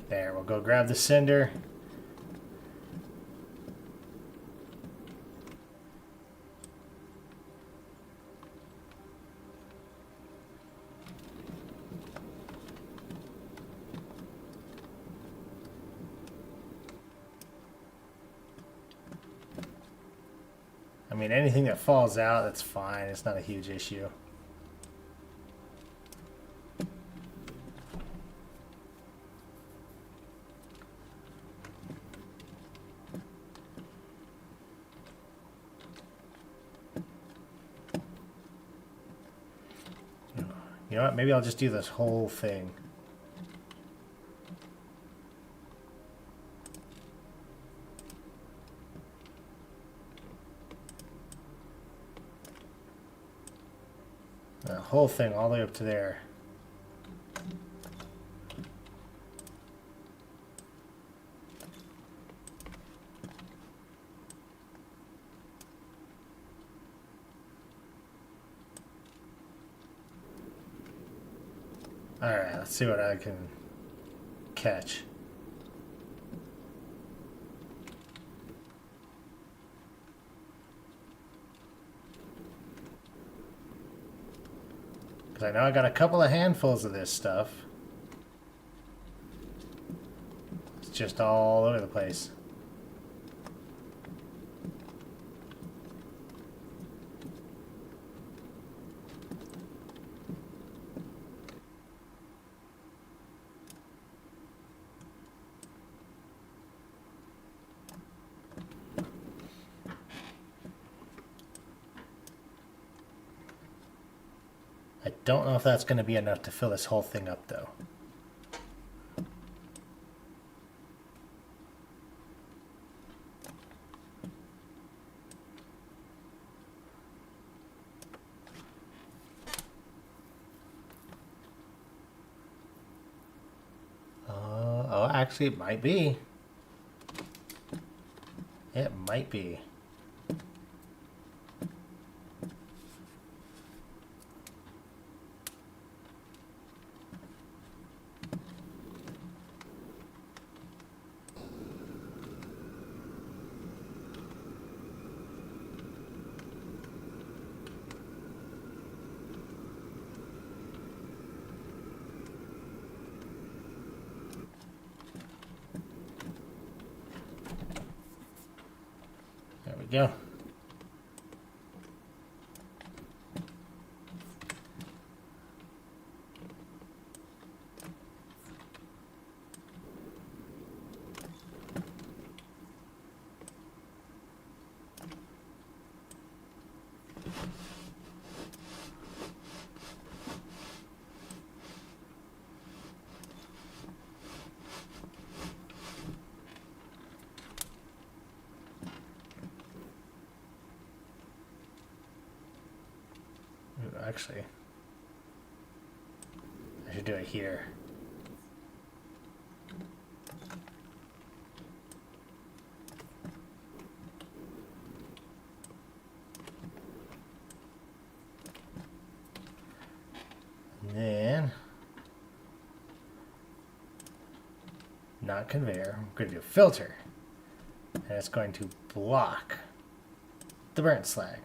There, we'll go grab the cinder. I mean, anything that falls out, that's fine. It's not a huge issue. You know what? Maybe I'll just do this whole thing. The whole thing all the way up to there. Alright, let's see what I can catch. Because I know I got a couple of handfuls of this stuff. It's just all over the place. I don't know if that's going to be enough to fill this whole thing up, though. Oh, actually, it might be. It might be. There we go. Actually, I should do it here. And then, not conveyor, I'm going to do filter. And it's going to block the burnt slag.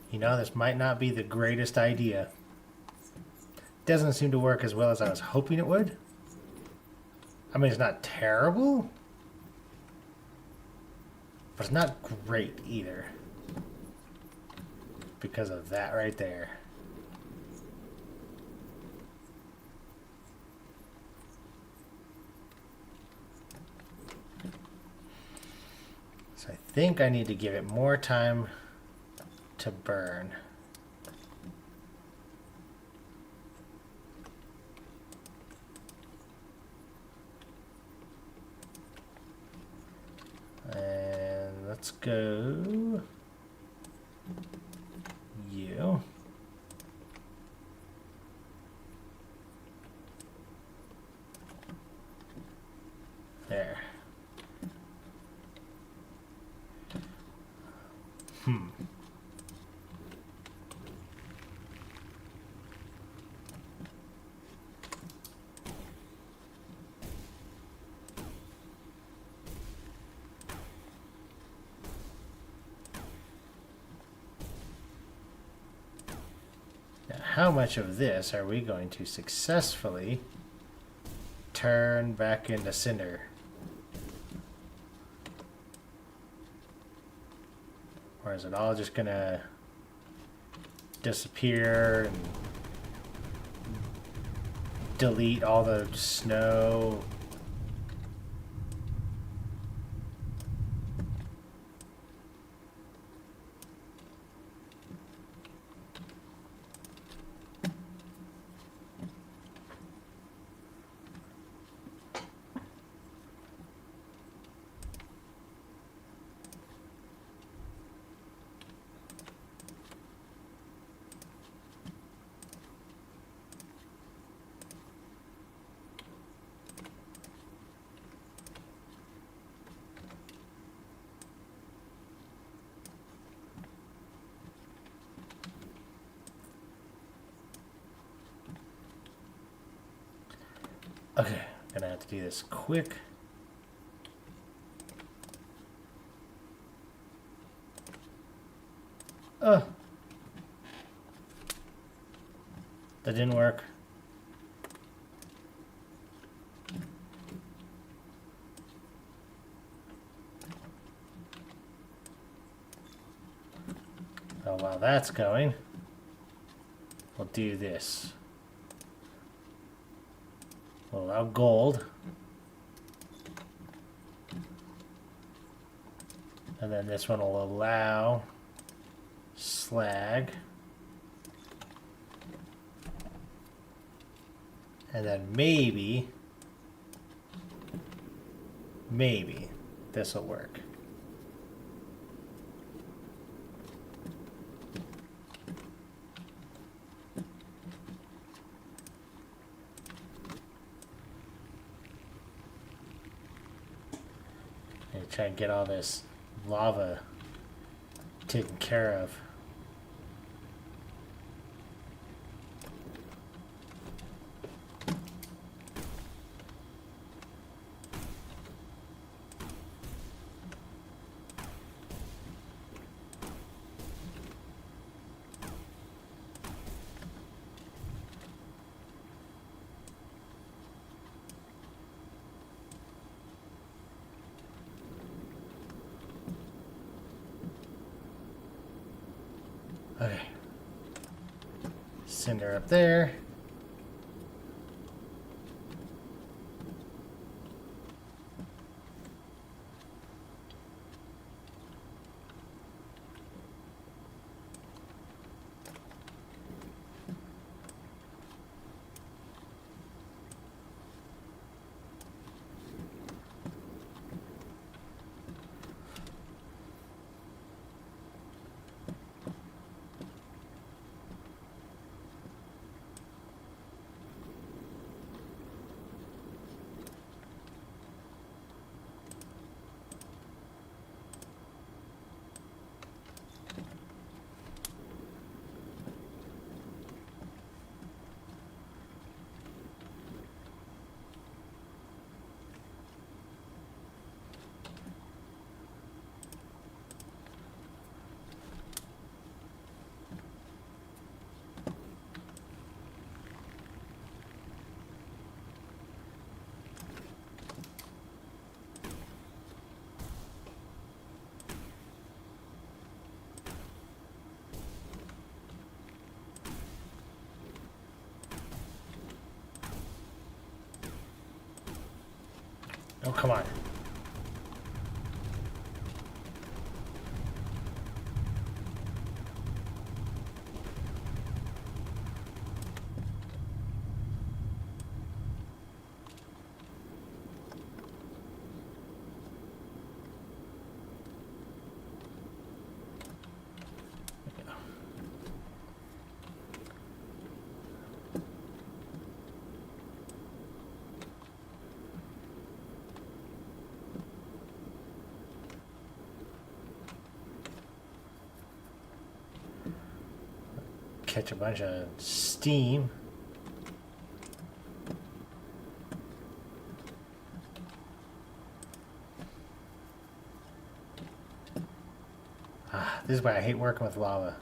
You know, this might not be the greatest idea. Doesn't seem to work as well as I was hoping it would. I mean, it's not terrible, but it's not great either. Because of that right there. So I think I need to give it more time to burn. And let's go you. There. Now, how much of this are we going to successfully turn back into cinder? Or is it all just gonna disappear and delete all the snow? Okay, gonna have to do this quick. Oh, that didn't work. Oh, while that's going, we'll do this. We'll allow gold. And then this one will allow slag. And then maybe this will work. Try and get all this lava taken care of. Okay. Cinder up there. Oh, come on. Catch a bunch of steam. Ah, this is why I hate working with lava.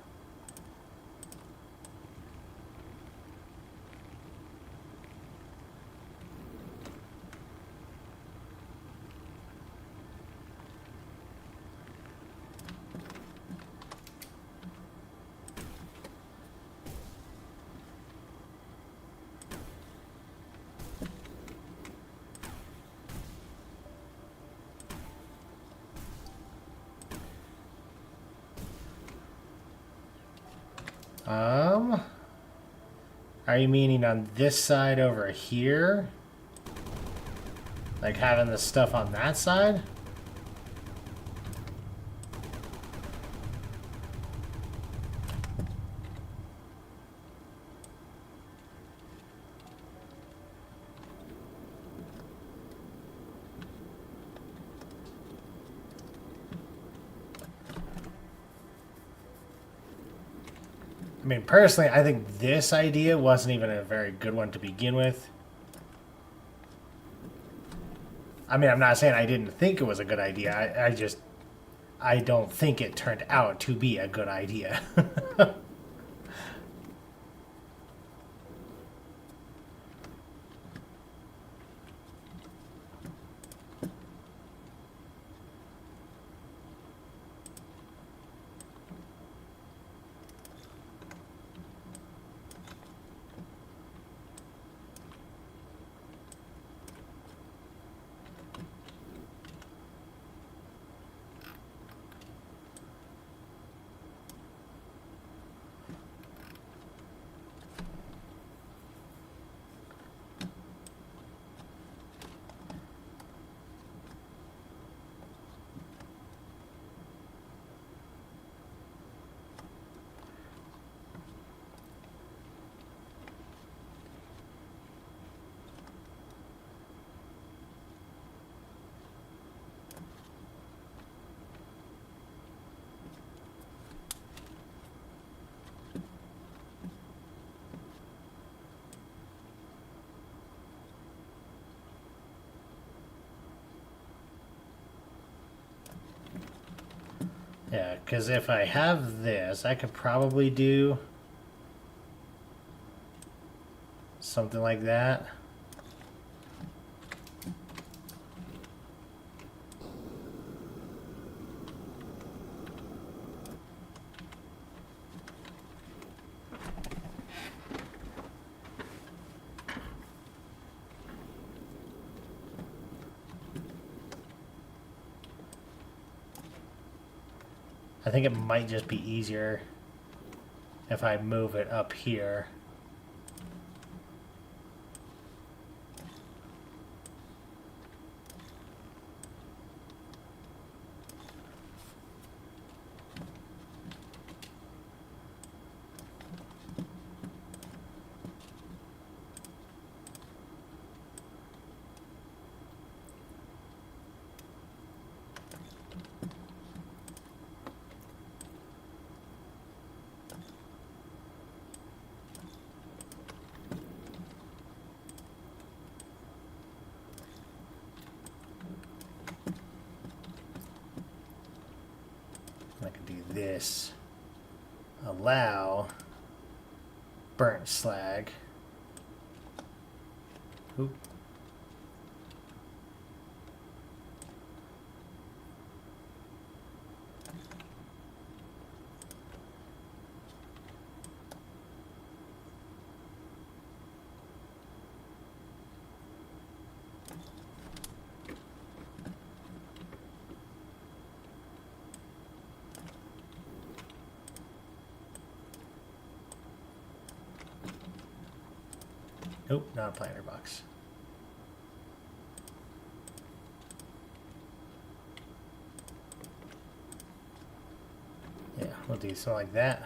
Are you meaning on this side over here? Like having the stuff on that side? I mean, personally, I think this idea wasn't even a very good one to begin with. I mean, I'm not saying I didn't think it was a good idea. I don't think it turned out to be a good idea. Yeah, because if I have this, I could probably do something like that. I think it might just be easier if I move it up here. I can do this. Allow burnt slag. Oop. Nope, not a planter box. Yeah, we'll do something like that.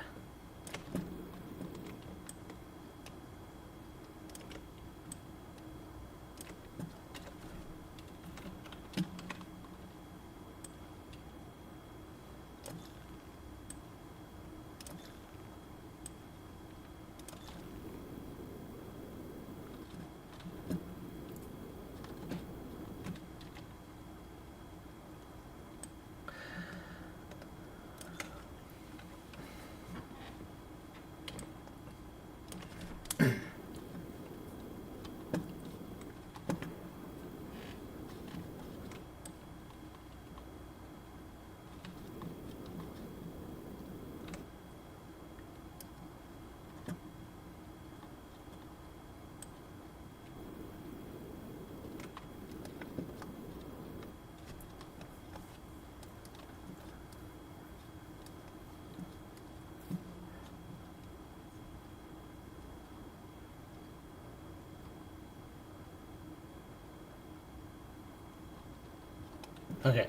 Okay.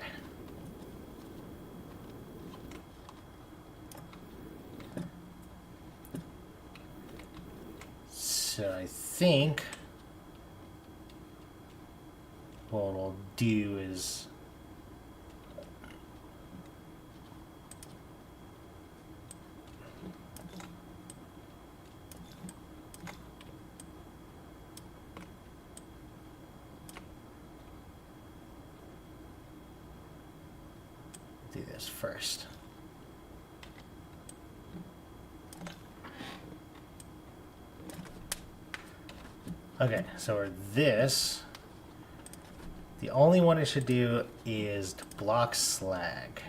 So I think what we'll do is do this first. Okay, so for this, the only one it should do is to block slag.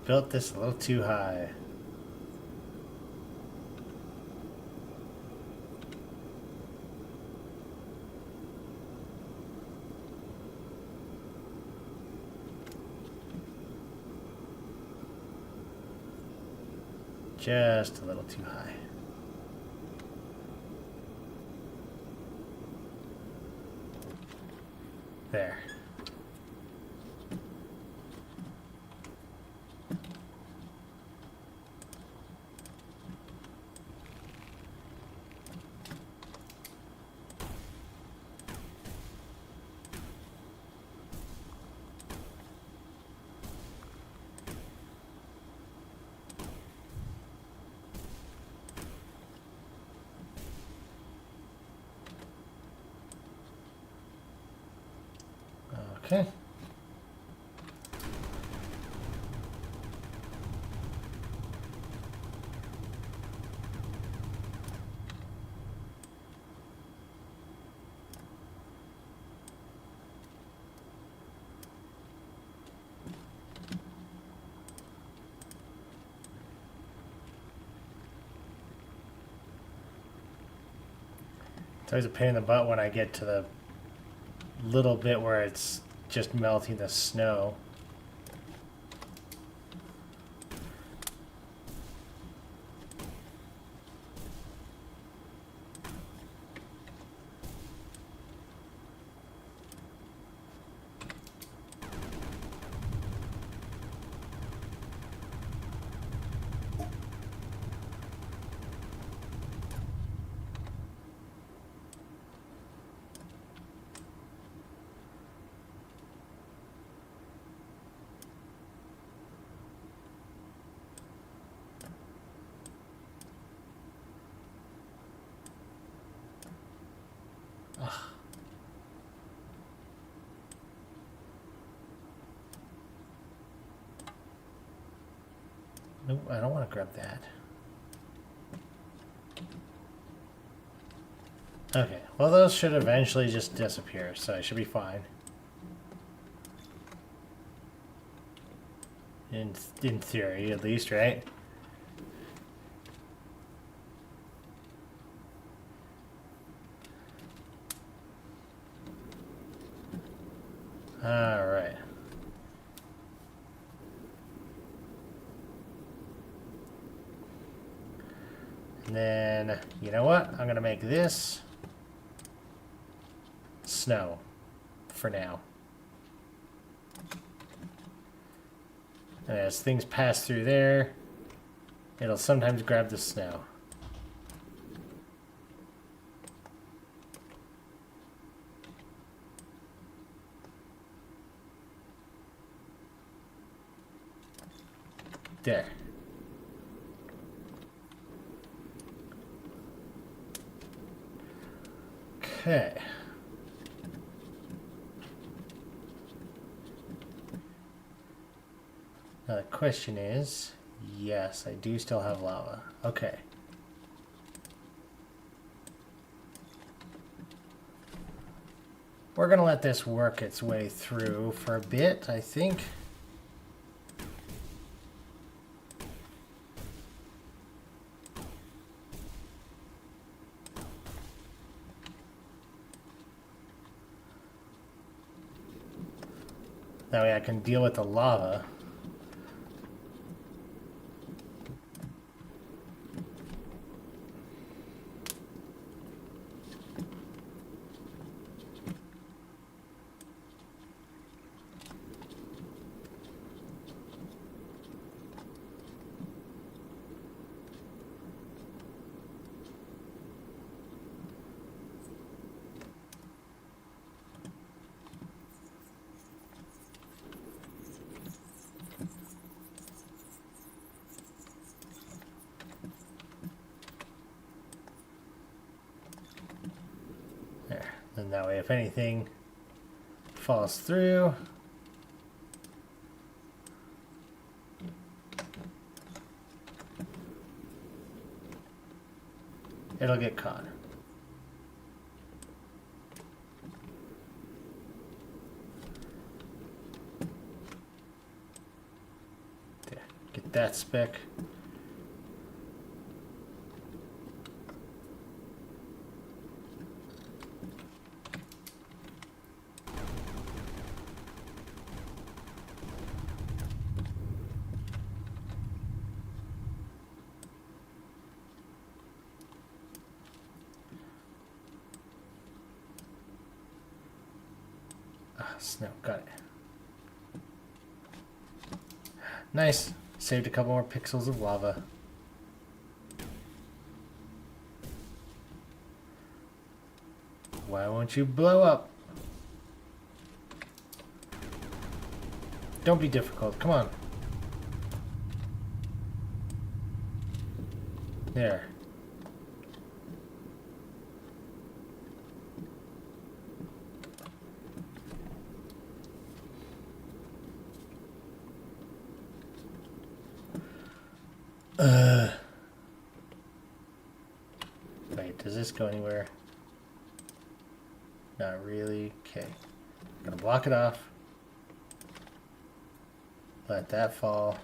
Built this a little too high. Just a little too high. There. Okay. It's always a pain in the butt when I get to the little bit where it's just melting the snow. Nope, I don't want to grab that. Okay, well those should eventually just disappear, so I should be fine. In theory, at least, right? All right. And then, you know what? I'm going to make this snow for now. And as things pass through there, it'll sometimes grab the snow. There. Okay. Now the question is, yes, I do still have lava. Okay. We're gonna let this work its way through for a bit, I think. That way I can deal with the lava. And that way, if anything falls through, it'll get caught. There, get that speck. Snow, got it. Nice. Saved a couple more pixels of lava. Why won't you blow up? Don't be difficult. Come on. There. Wait, does this go anywhere? Not really. Okay. I'm gonna block it off. Let that fall.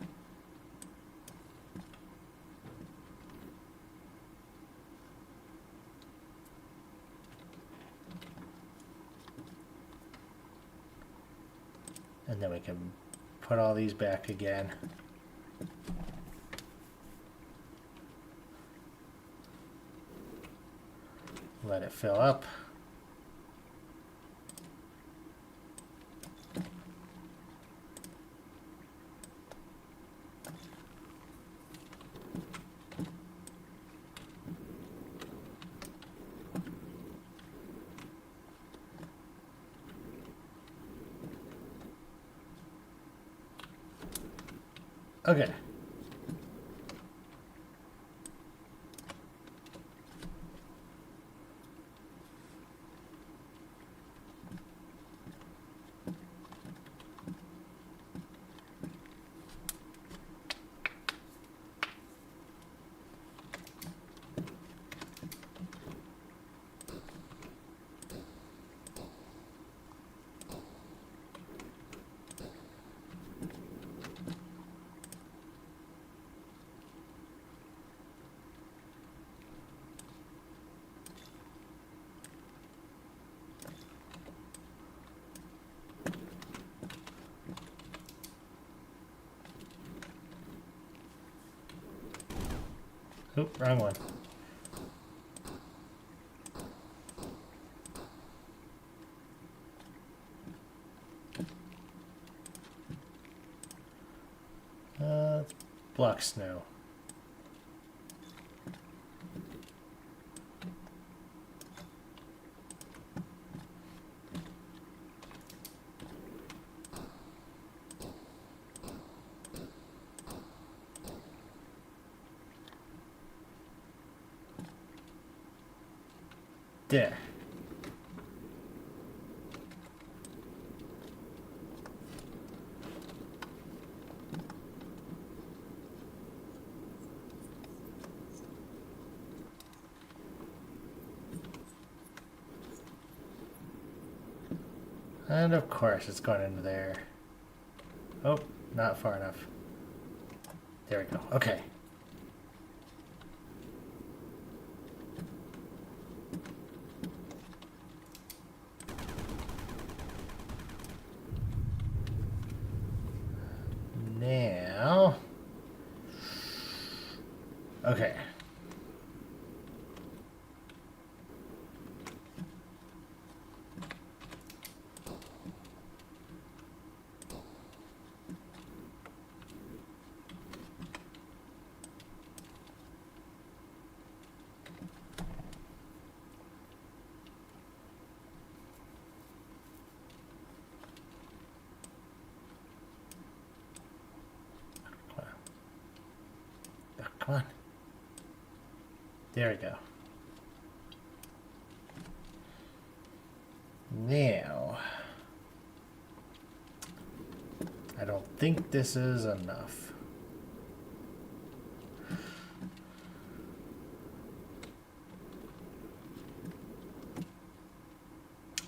And then we can put all these back again. Let it fill up. Okay. Oop, wrong one. Let's block snow. There. And of course it's going into there. Oh, not far enough. There we go. Okay. Now. Okay. Come on. There we go. Now, I don't think this is enough.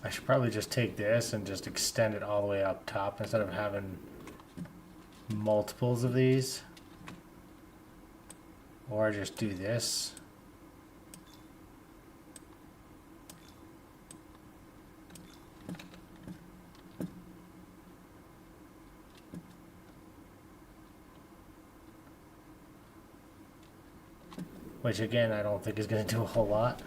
I should probably just take this and just extend it all the way up top instead of having multiples of these. Or just do this. Which again, I don't think is going to do a whole lot.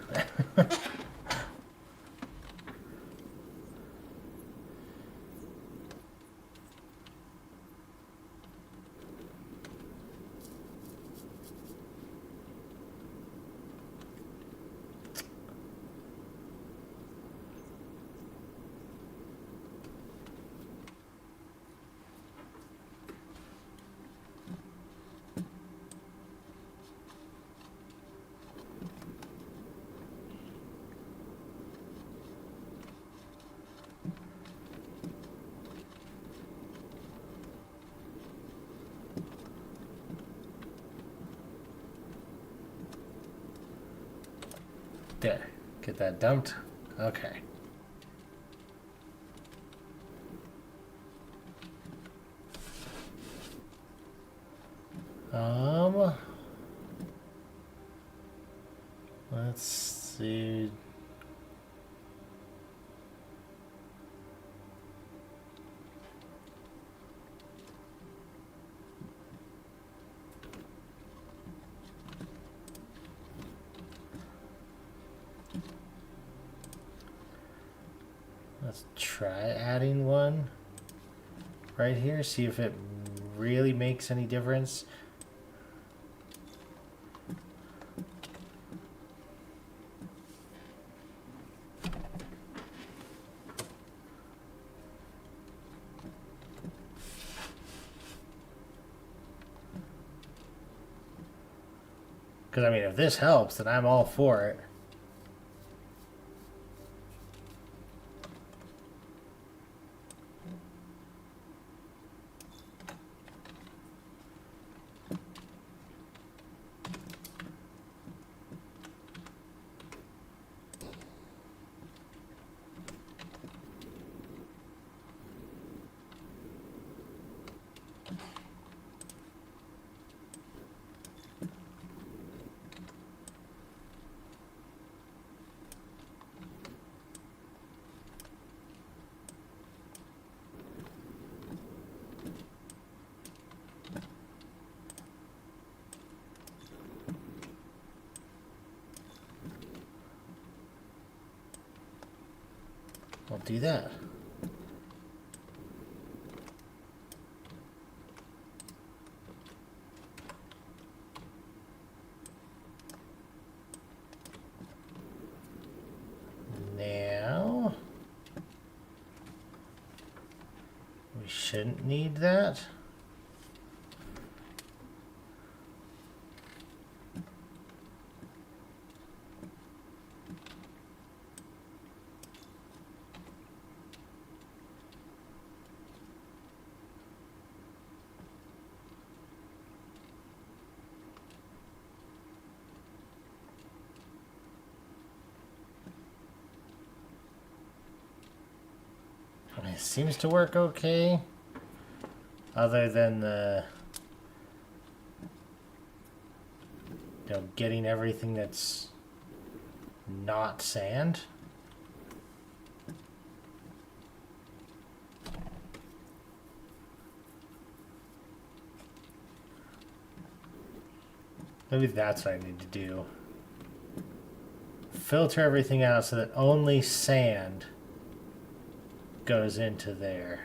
There. Get that dumped. Okay. Let's see. Let's try adding one right here, see if it really makes any difference. Because, I mean, if this helps, then I'm all for it. do that. Now, we shouldn't need that. It seems to work okay, other than the, getting everything that's not sand. Maybe that's what I need to do. Filter everything out so that only sand goes into there.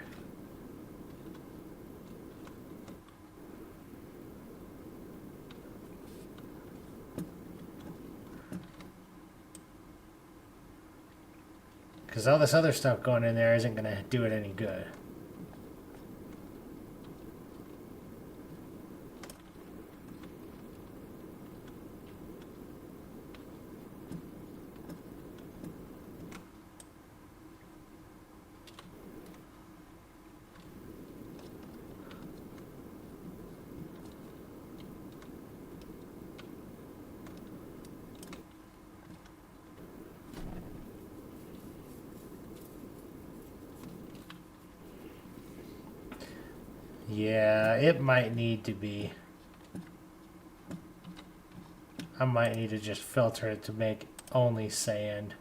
Because all this other stuff going in there isn't going to do it any good. Yeah, it might need to be. I might need to just filter it to make only sand.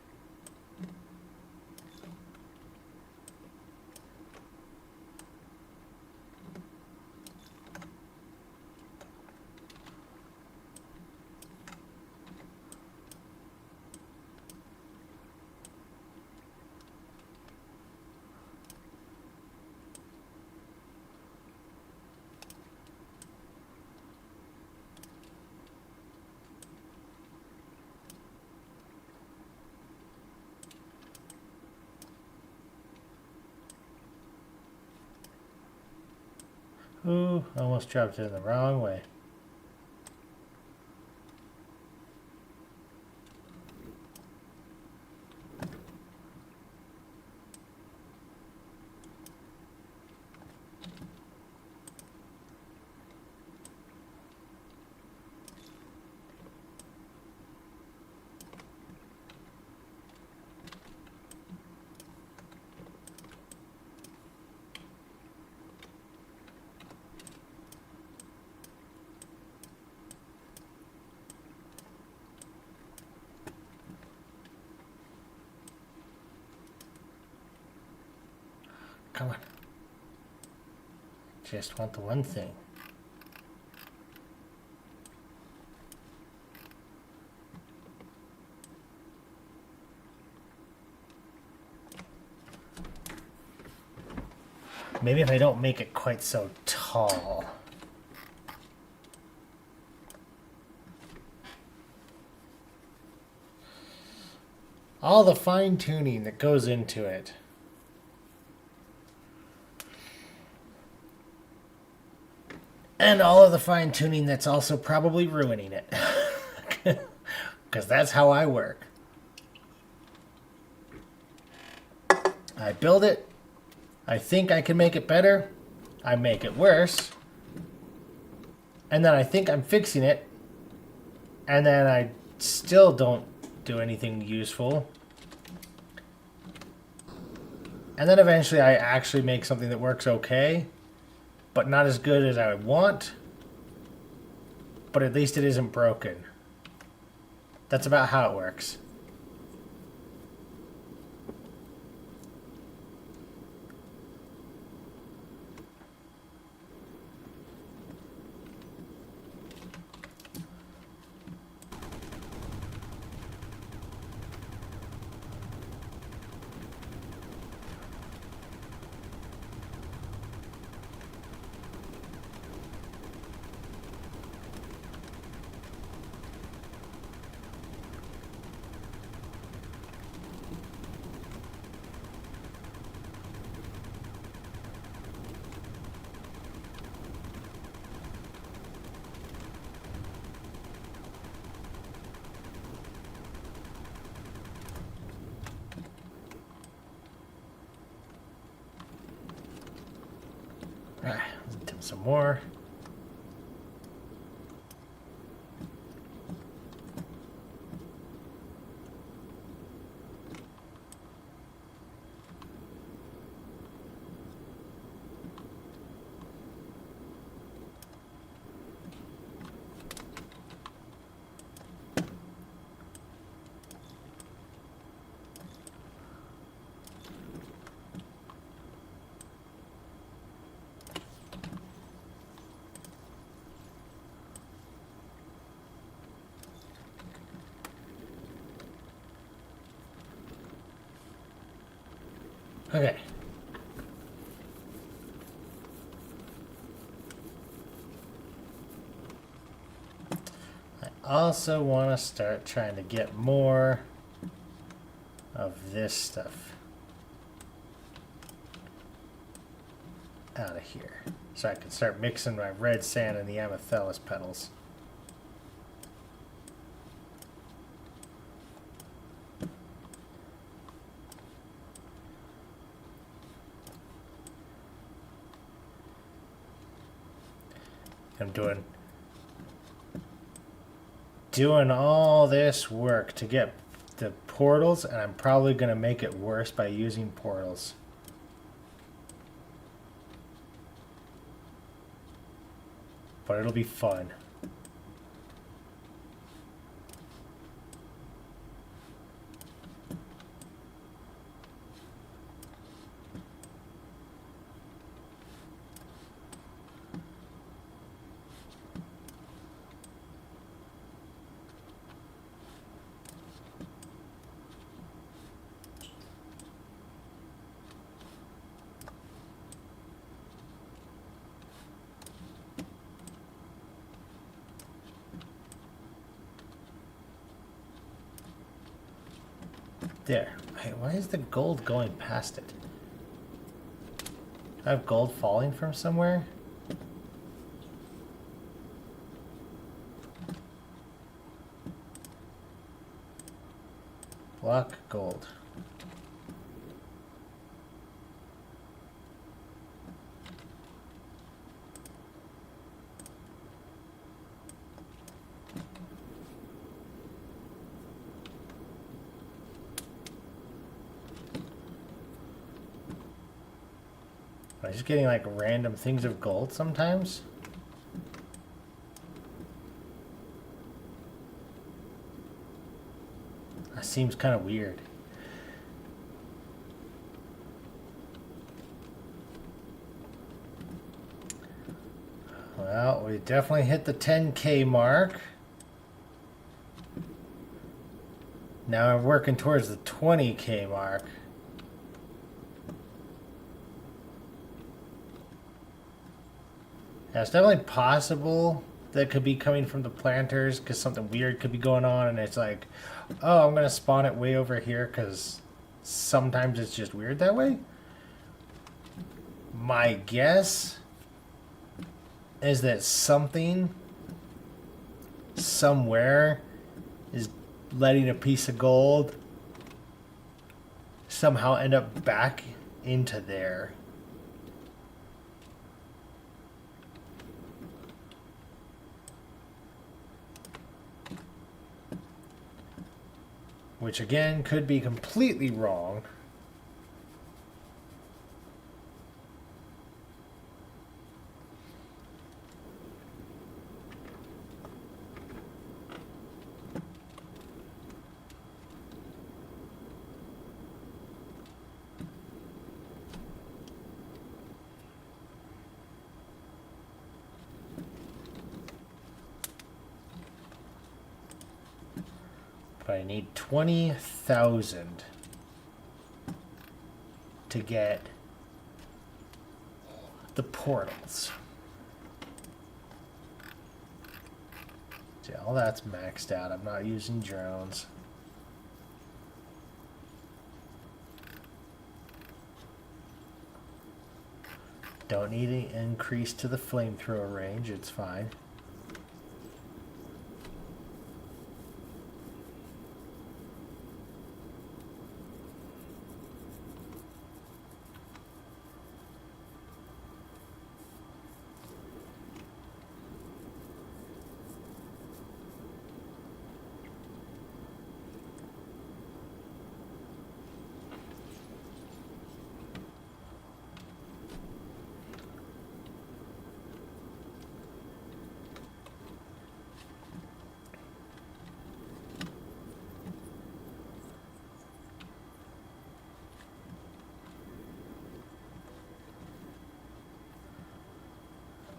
Ooh, almost dropped it in the wrong way. Come on. Just want the one thing. Maybe if I don't make it quite so tall. All the fine-tuning that goes into it. And all of the fine-tuning that's also probably ruining it. Because that's how I work. I build it. I think I can make it better. I make it worse. And then I think I'm fixing it. And then I still don't do anything useful. And then eventually I actually make something that works okay. But not as good as I would want. But at least it isn't broken. That's about how it works. Let's do some more. Okay. I also want to start trying to get more of this stuff out of here. So I can start mixing my red sand and the amethyst petals. I'm doing all this work to get the portals, and I'm probably going to make it worse by using portals. But it'll be fun. There. Hey, why is the gold going past it? I have gold falling from somewhere? Block gold. I'm just getting like random things of gold sometimes. That seems kind of weird. Well, we definitely hit the 10K mark. Now I'm working towards the 20K mark. Yeah, it's definitely possible that it could be coming from the planters because something weird could be going on, and it's like, oh, I'm gonna spawn it way over here because sometimes it's just weird that way. My guess is that something somewhere is letting a piece of gold somehow end up back into there. Which again could be completely wrong. But I need 20,000 to get the portals. See, all that's maxed out. I'm not using drones. Don't need any increase to the flamethrower range. It's fine.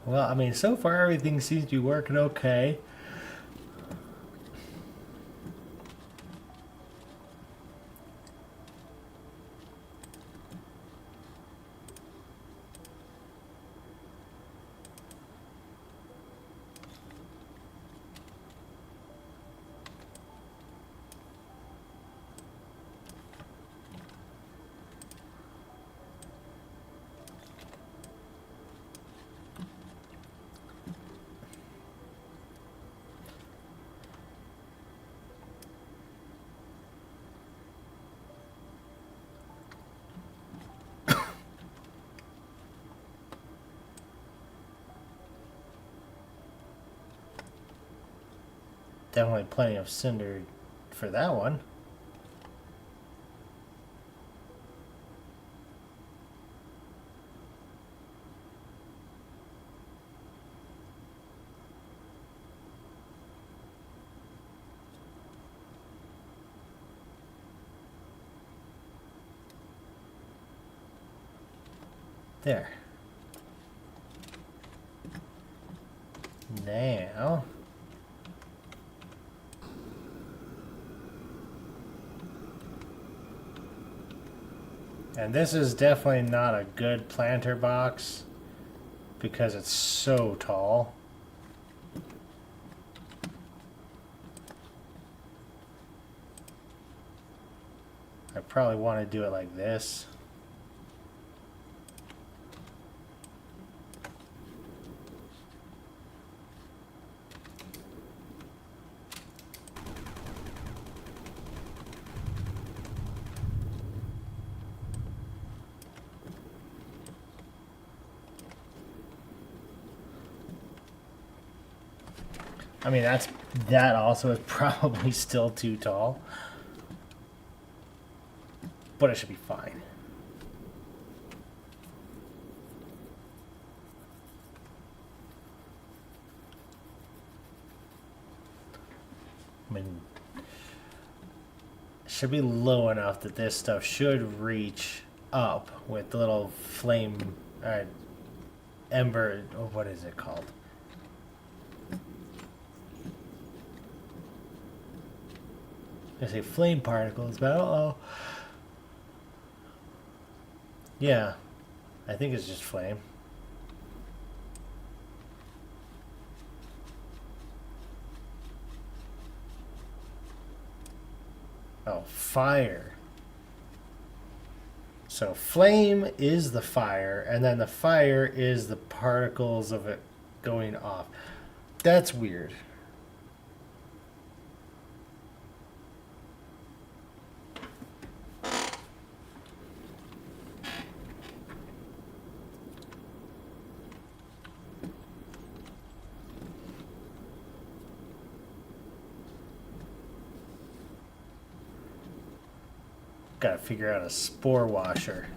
Well, I mean, so far everything seems to be working okay. Definitely plenty of cinder for that one. There. Now, and this is definitely not a good planter box because it's so tall. I probably want to do it like this. I mean, that also is probably still too tall, but it should be fine. I mean, it should be low enough that this stuff should reach up with the little flame, ember, or what is it called? I say flame particles, but I don't know. Yeah, I think it's just flame. Oh, fire. So flame is the fire, and then the fire is the particles of it going off. That's weird. Gotta figure out a spore washer.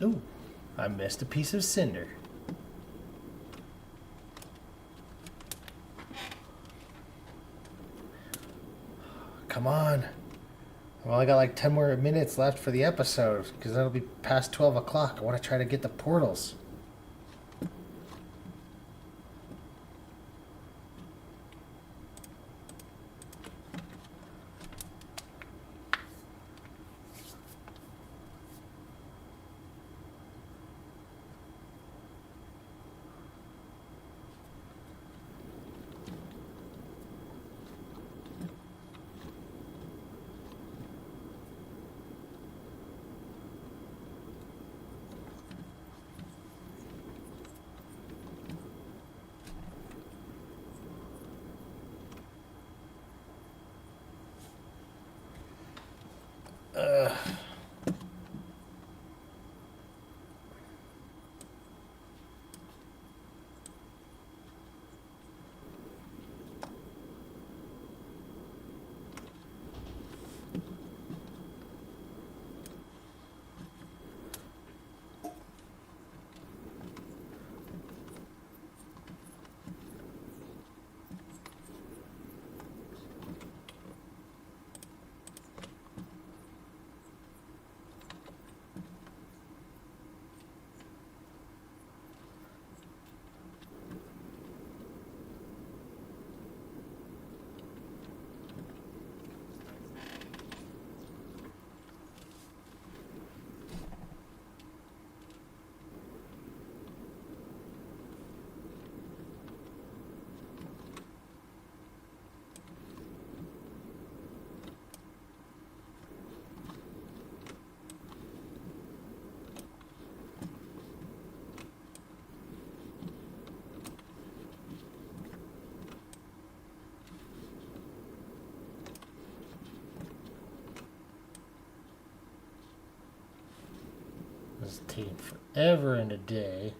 Ooh, I missed a piece of cinder. Come on. I've only got like 10 more minutes left for the episode because that'll be past 12 o'clock. I want to try to get the portals. It's taking forever and a day.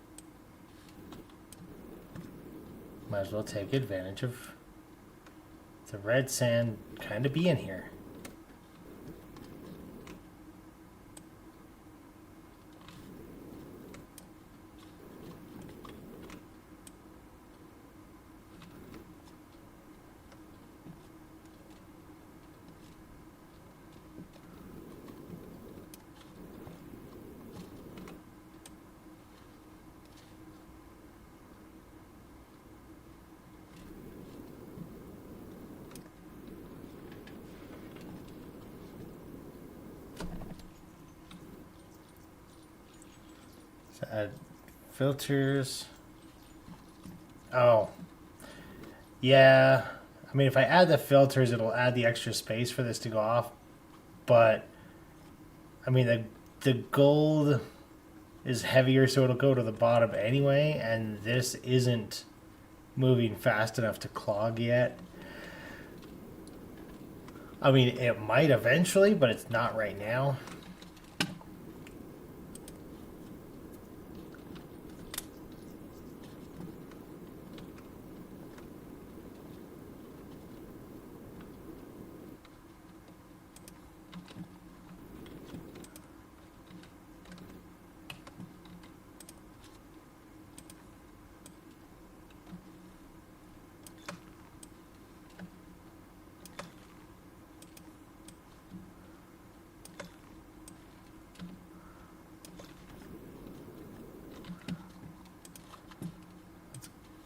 Might as well take advantage of the red sand kind of being here. So add filters. Oh. Yeah. I mean, if I add the filters, it'll add the extra space for this to go off. But, I mean, the gold is heavier, so it'll go to the bottom anyway. And this isn't moving fast enough to clog yet. I mean, it might eventually, but it's not right now.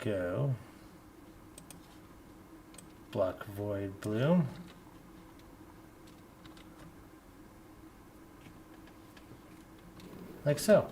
Go block void bloom. Like so.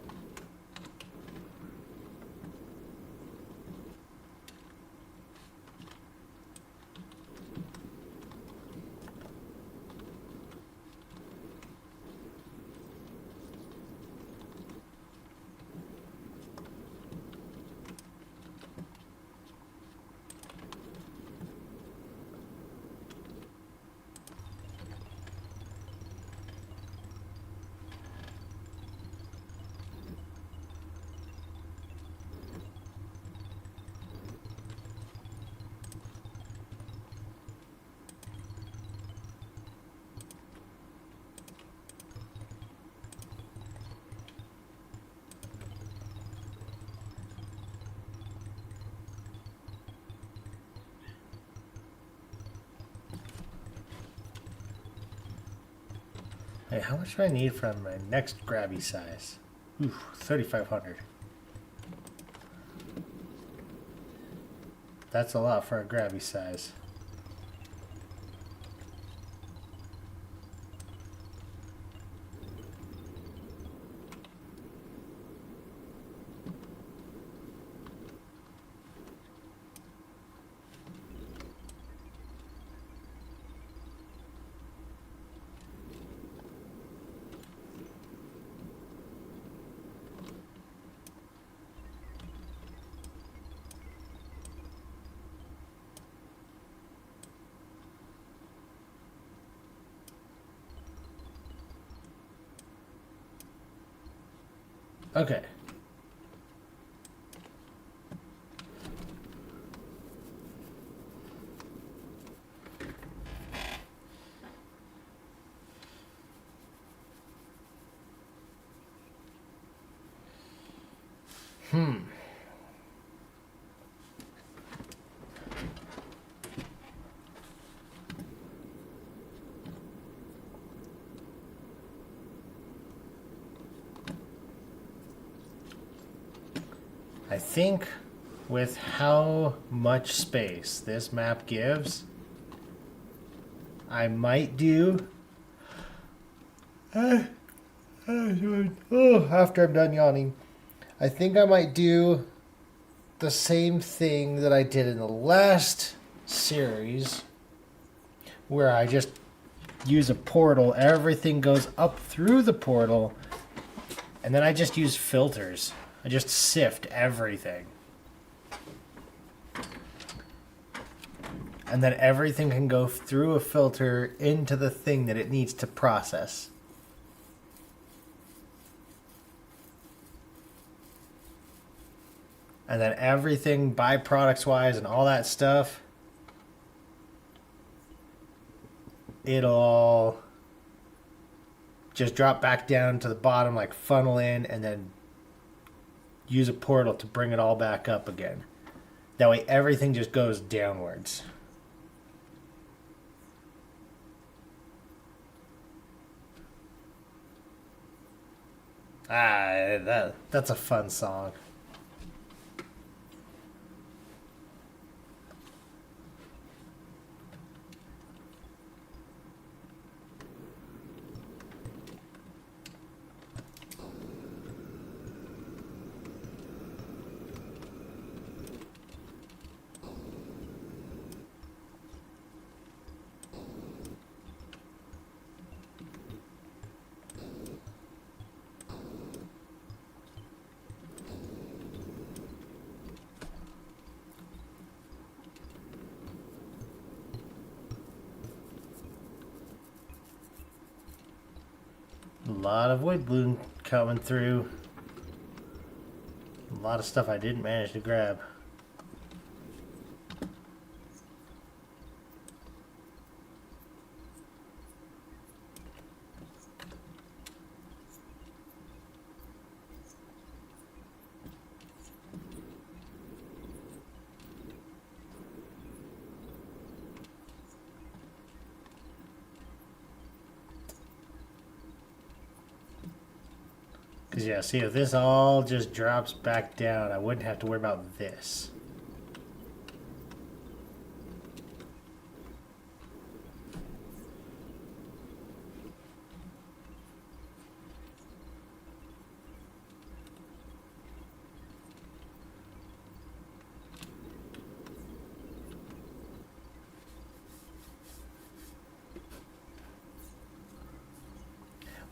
Hey, how much do I need from my next grabby size? Ooh, 3,500. That's a lot for a grabby size. Okay. I think with how much space this map gives, I might do... after I'm done yawning, I think I might do the same thing that I did in the last series, where I just use a portal, everything goes up through the portal, and then I just use filters. I just sift everything. And then everything can go through a filter into the thing that it needs to process. And then everything byproducts wise and all that stuff, it'll all just drop back down to the bottom, like funnel in, and then use a portal to bring it all back up again. That way everything just goes downwards. That's a fun song. A lot of wood bloom coming through. A lot of stuff I didn't manage to grab. Because, yeah, see, if this all just drops back down, I wouldn't have to worry about this.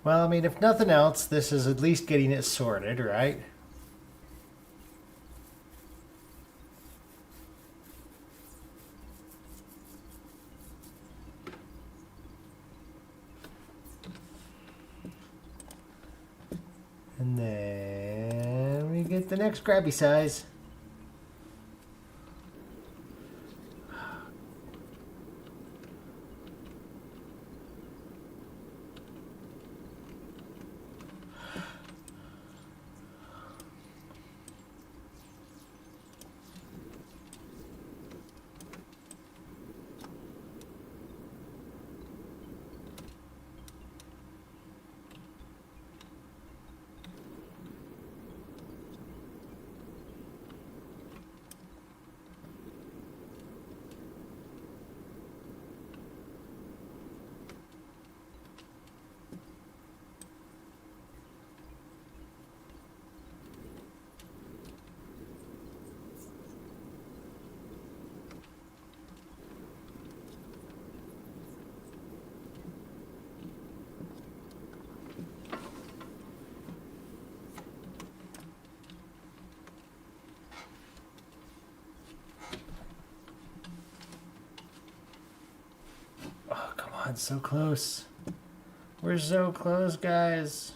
Well, I mean, if nothing else, this is at least getting it sorted, right? And then we get the next grabby size. Oh, come on, so close. We're so close, guys.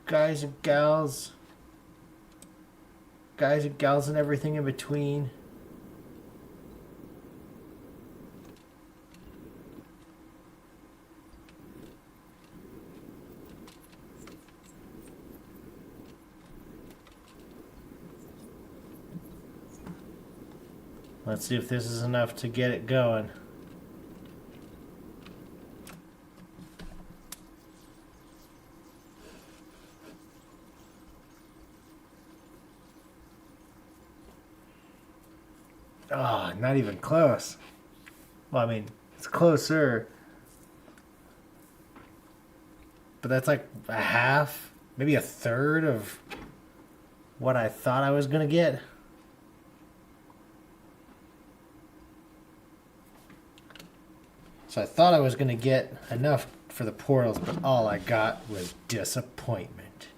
Guys and gals. Guys and gals and everything in between. Let's see if this is enough to get it going. Oh, not even close. Well, I mean, it's closer. But that's like a half, maybe a third of what I thought I was going to get. So I thought I was going to get enough for the portals, but all I got was disappointment.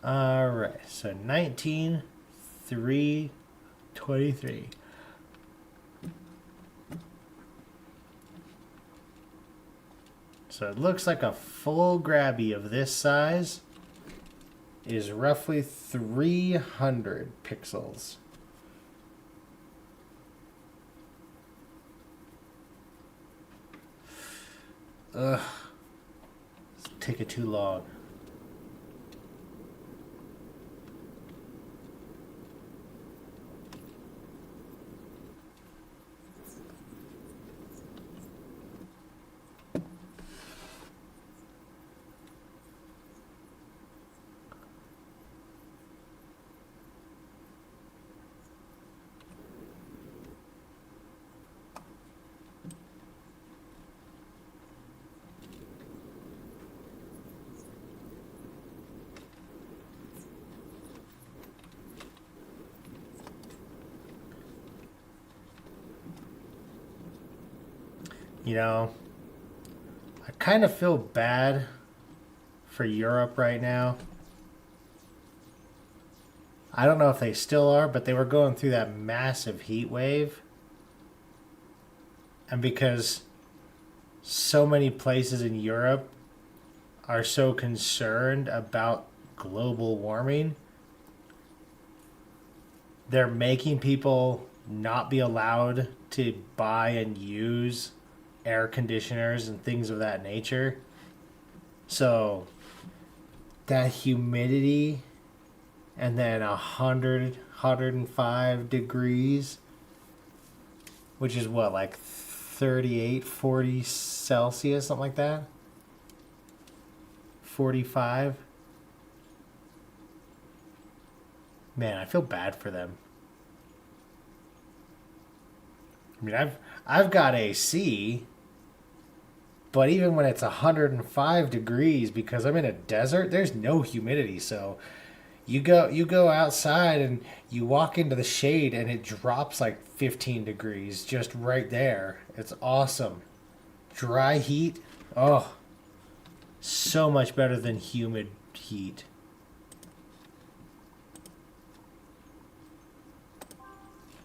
All right, so 19,323. So it looks like a full grabby of this size is roughly 300 pixels. Ugh. It's taking too long. You know, I kind of feel bad for Europe right now. I don't know if they still are, but they were going through that massive heat wave. And because so many places in Europe are so concerned about global warming, they're making people not be allowed to buy and use air conditioners and things of that nature. So that humidity and then 105 degrees, which is what, like 38, 40 Celsius, something like that? 45? Man, I feel bad for them. I mean, I've got AC, but even when it's 105 degrees, because I'm in a desert, there's no humidity. So you go outside and you walk into the shade and it drops like 15 degrees just right there. It's awesome. Dry heat, oh, so much better than humid heat.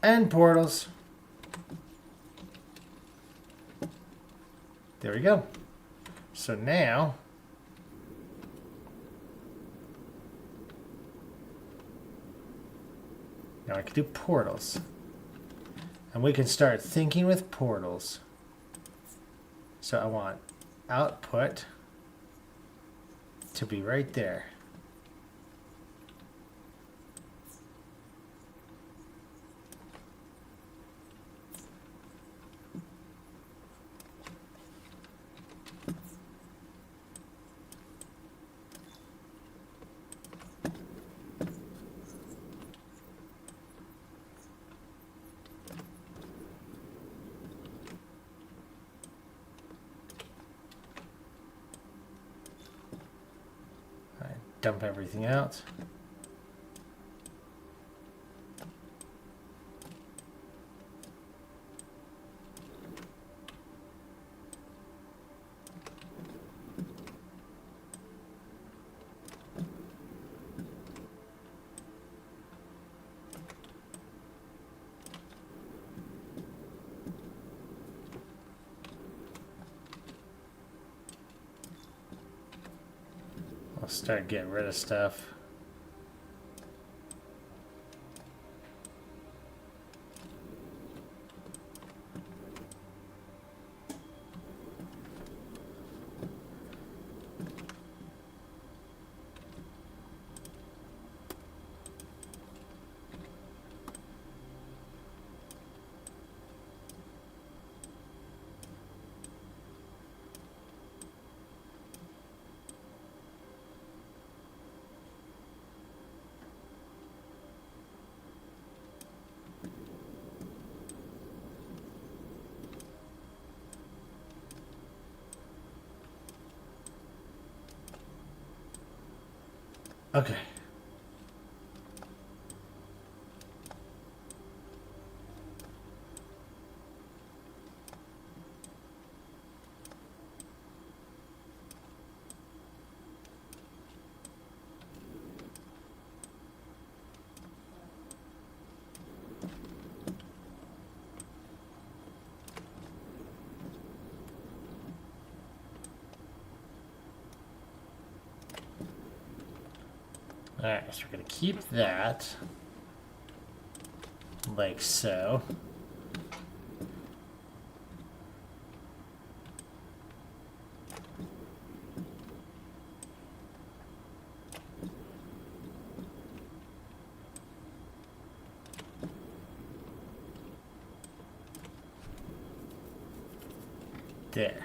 And portals. There we go. So now I can do portals. And we can start thinking with portals. So I want output to be right there. Dump everything out. I'll start getting rid of stuff. Okay. Alright, so we're going to keep that like so. There.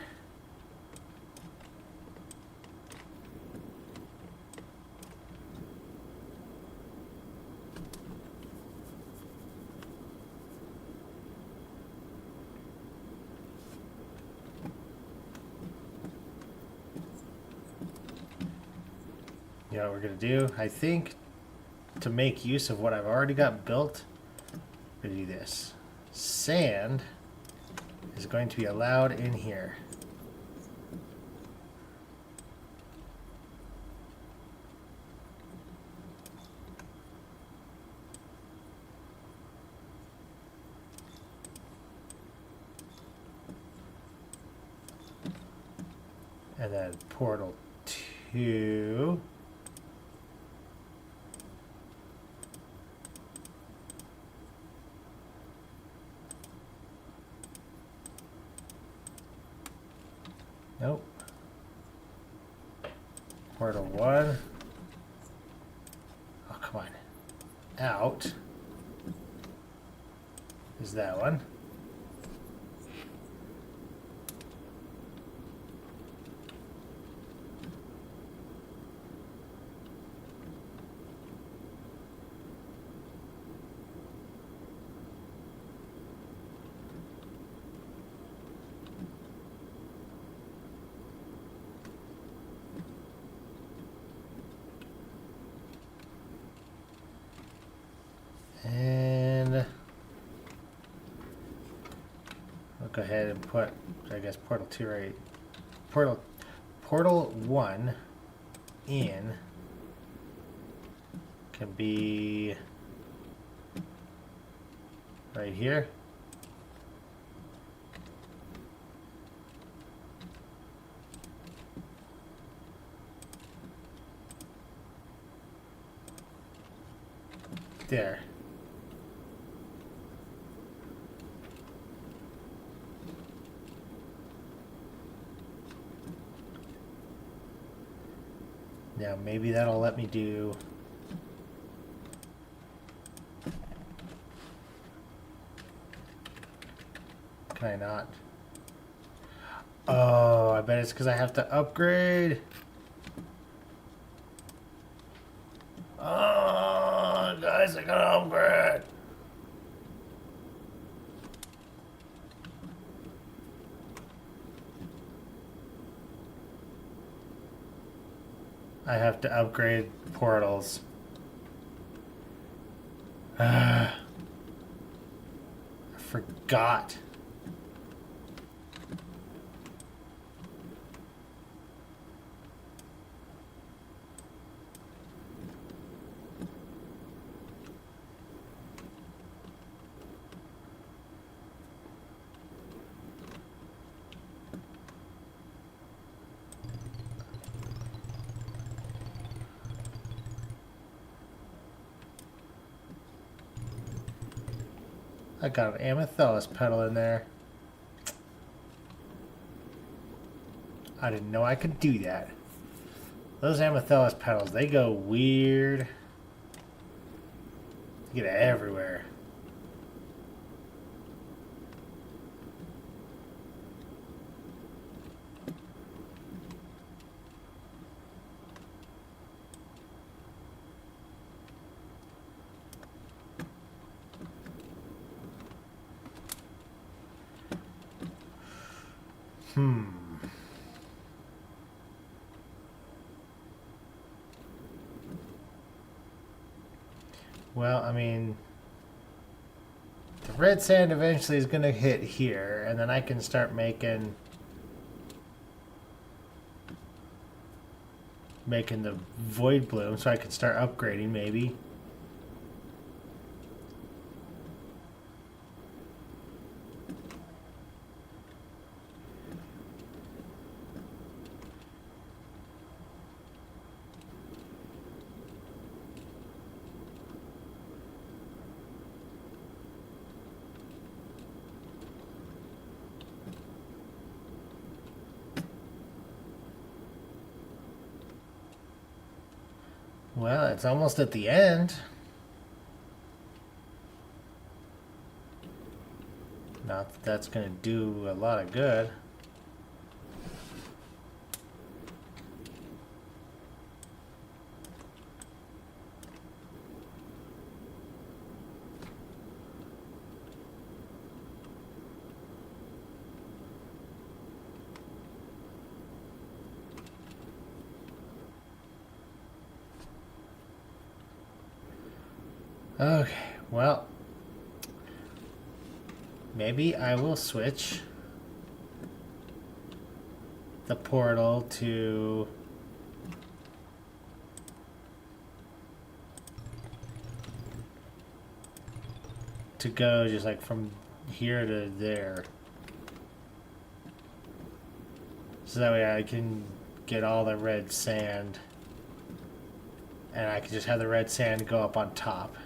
You know what we're going to do? I think to make use of what I've already got built, we're going to do this. Sand is going to be allowed in here. And then portal 2. Nope. Portal 1. Oh, come on. Out is that one. And I'll go ahead and put, I guess, portal 2 right. Portal 1 in can be right here. There. Now maybe that'll let me do can I not? Oh, I bet it's because I have to upgrade. Oh, guys, I gotta upgrade. I have to upgrade portals. I forgot. I got an amethyst petal in there. I didn't know I could do that. Those amethyst petals, they go weird. They get everywhere. Well, I mean, the red sand eventually is going to hit here, and then I can start making the void bloom, so I can start upgrading maybe. Well, it's almost at the end. Not that that's going to do a lot of good. Okay, well, maybe I will switch the portal to go just like from here to there. So that way I can get all the red sand and I can just have the red sand go up on top.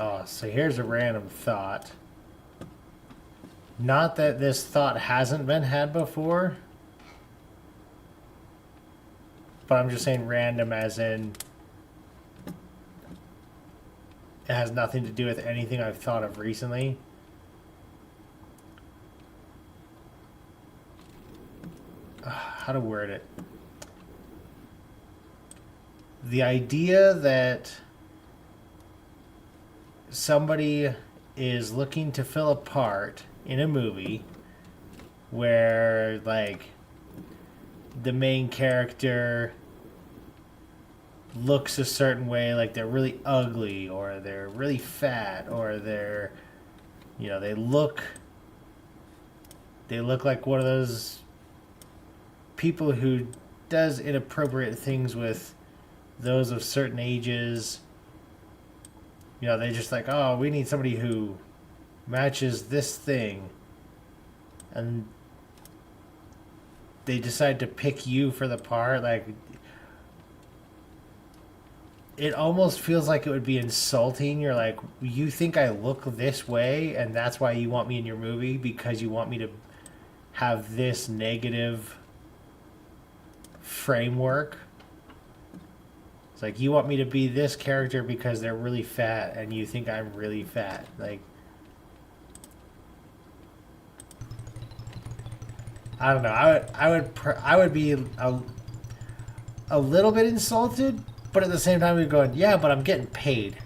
Oh, so here's a random thought. Not that this thought hasn't been had before, but I'm just saying random as in it has nothing to do with anything I've thought of recently. How to word it? The idea that somebody is looking to fill a part in a movie where, like, the main character looks a certain way, like they're really ugly or they're really fat or they're, you know, they look like one of those people who does inappropriate things with those of certain ages. You know, they just like, oh, we need somebody who matches this thing. And they decide to pick you for the part. Like, it almost feels like it would be insulting. You're like, you think I look this way and that's why you want me in your movie, because you want me to have this negative framework. It's like, you want me to be this character because they're really fat and you think I'm really fat. Like, I don't know. I would be a little bit insulted, but at the same time we're going, yeah, but I'm getting paid.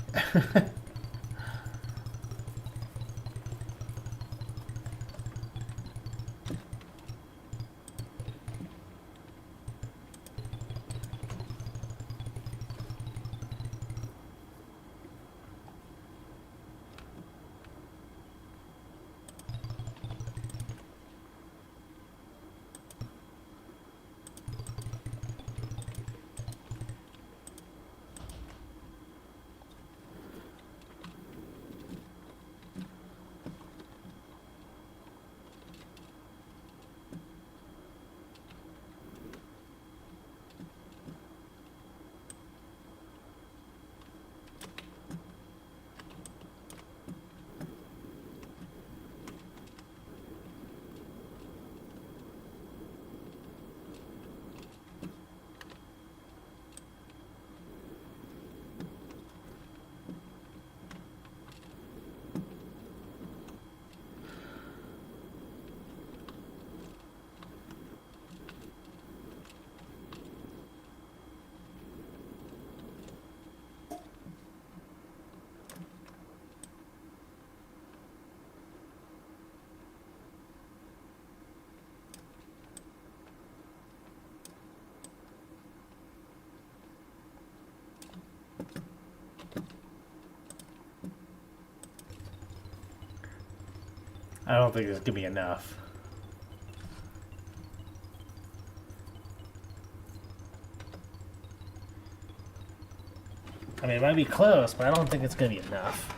I don't think this could be enough. I mean, it might be close, but I don't think it's going to be enough.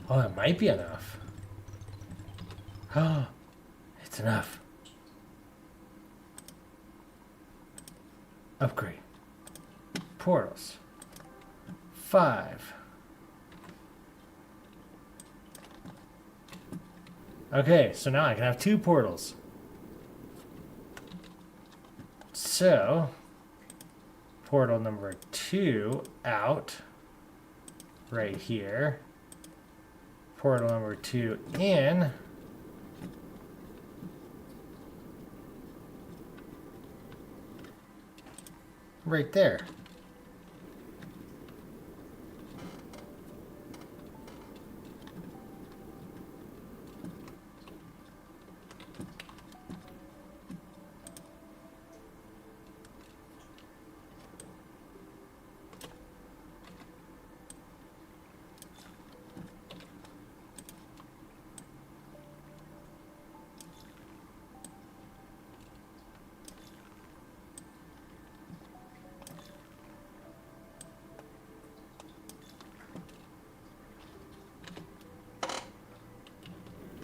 Oh, it might be enough. Oh, it's enough. Upgrade. Portals. 5. Okay, so now I can have 2 portals. So, portal number 2 out. Right here. Portal number 2 in. Right there.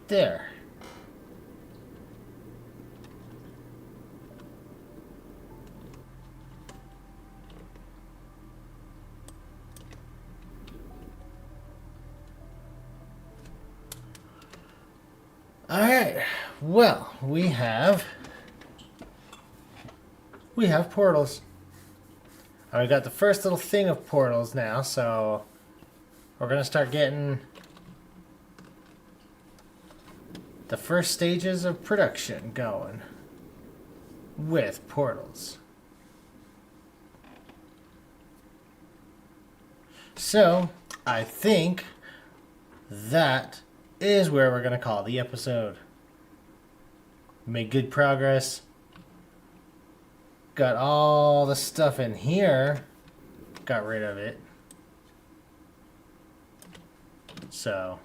There. All right. Well, we have portals. We got the first little thing of portals now, so we're gonna start getting the first stages of production going with portals. So, I think that is where we're going to call the episode. Made good progress. Got all the stuff in here. Got rid of it. So,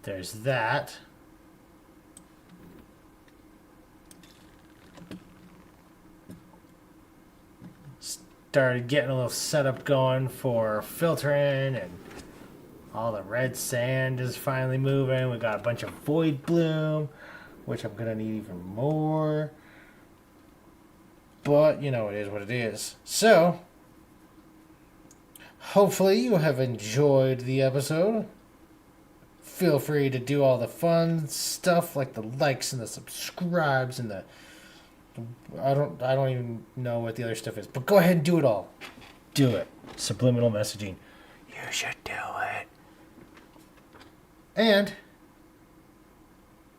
there's that. Started getting a little setup going for filtering, and all the red sand is finally moving. We got a bunch of void bloom, which I'm gonna need even more. But you know, it is what it is. So, hopefully you have enjoyed the episode. Feel free to do all the fun stuff like the likes and the subscribes and the I don't even know what the other stuff is, but go ahead and do it all. Do it. Subliminal messaging. You should do it. And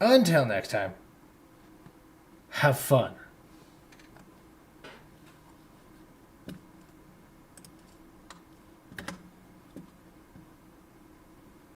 until next time, have fun.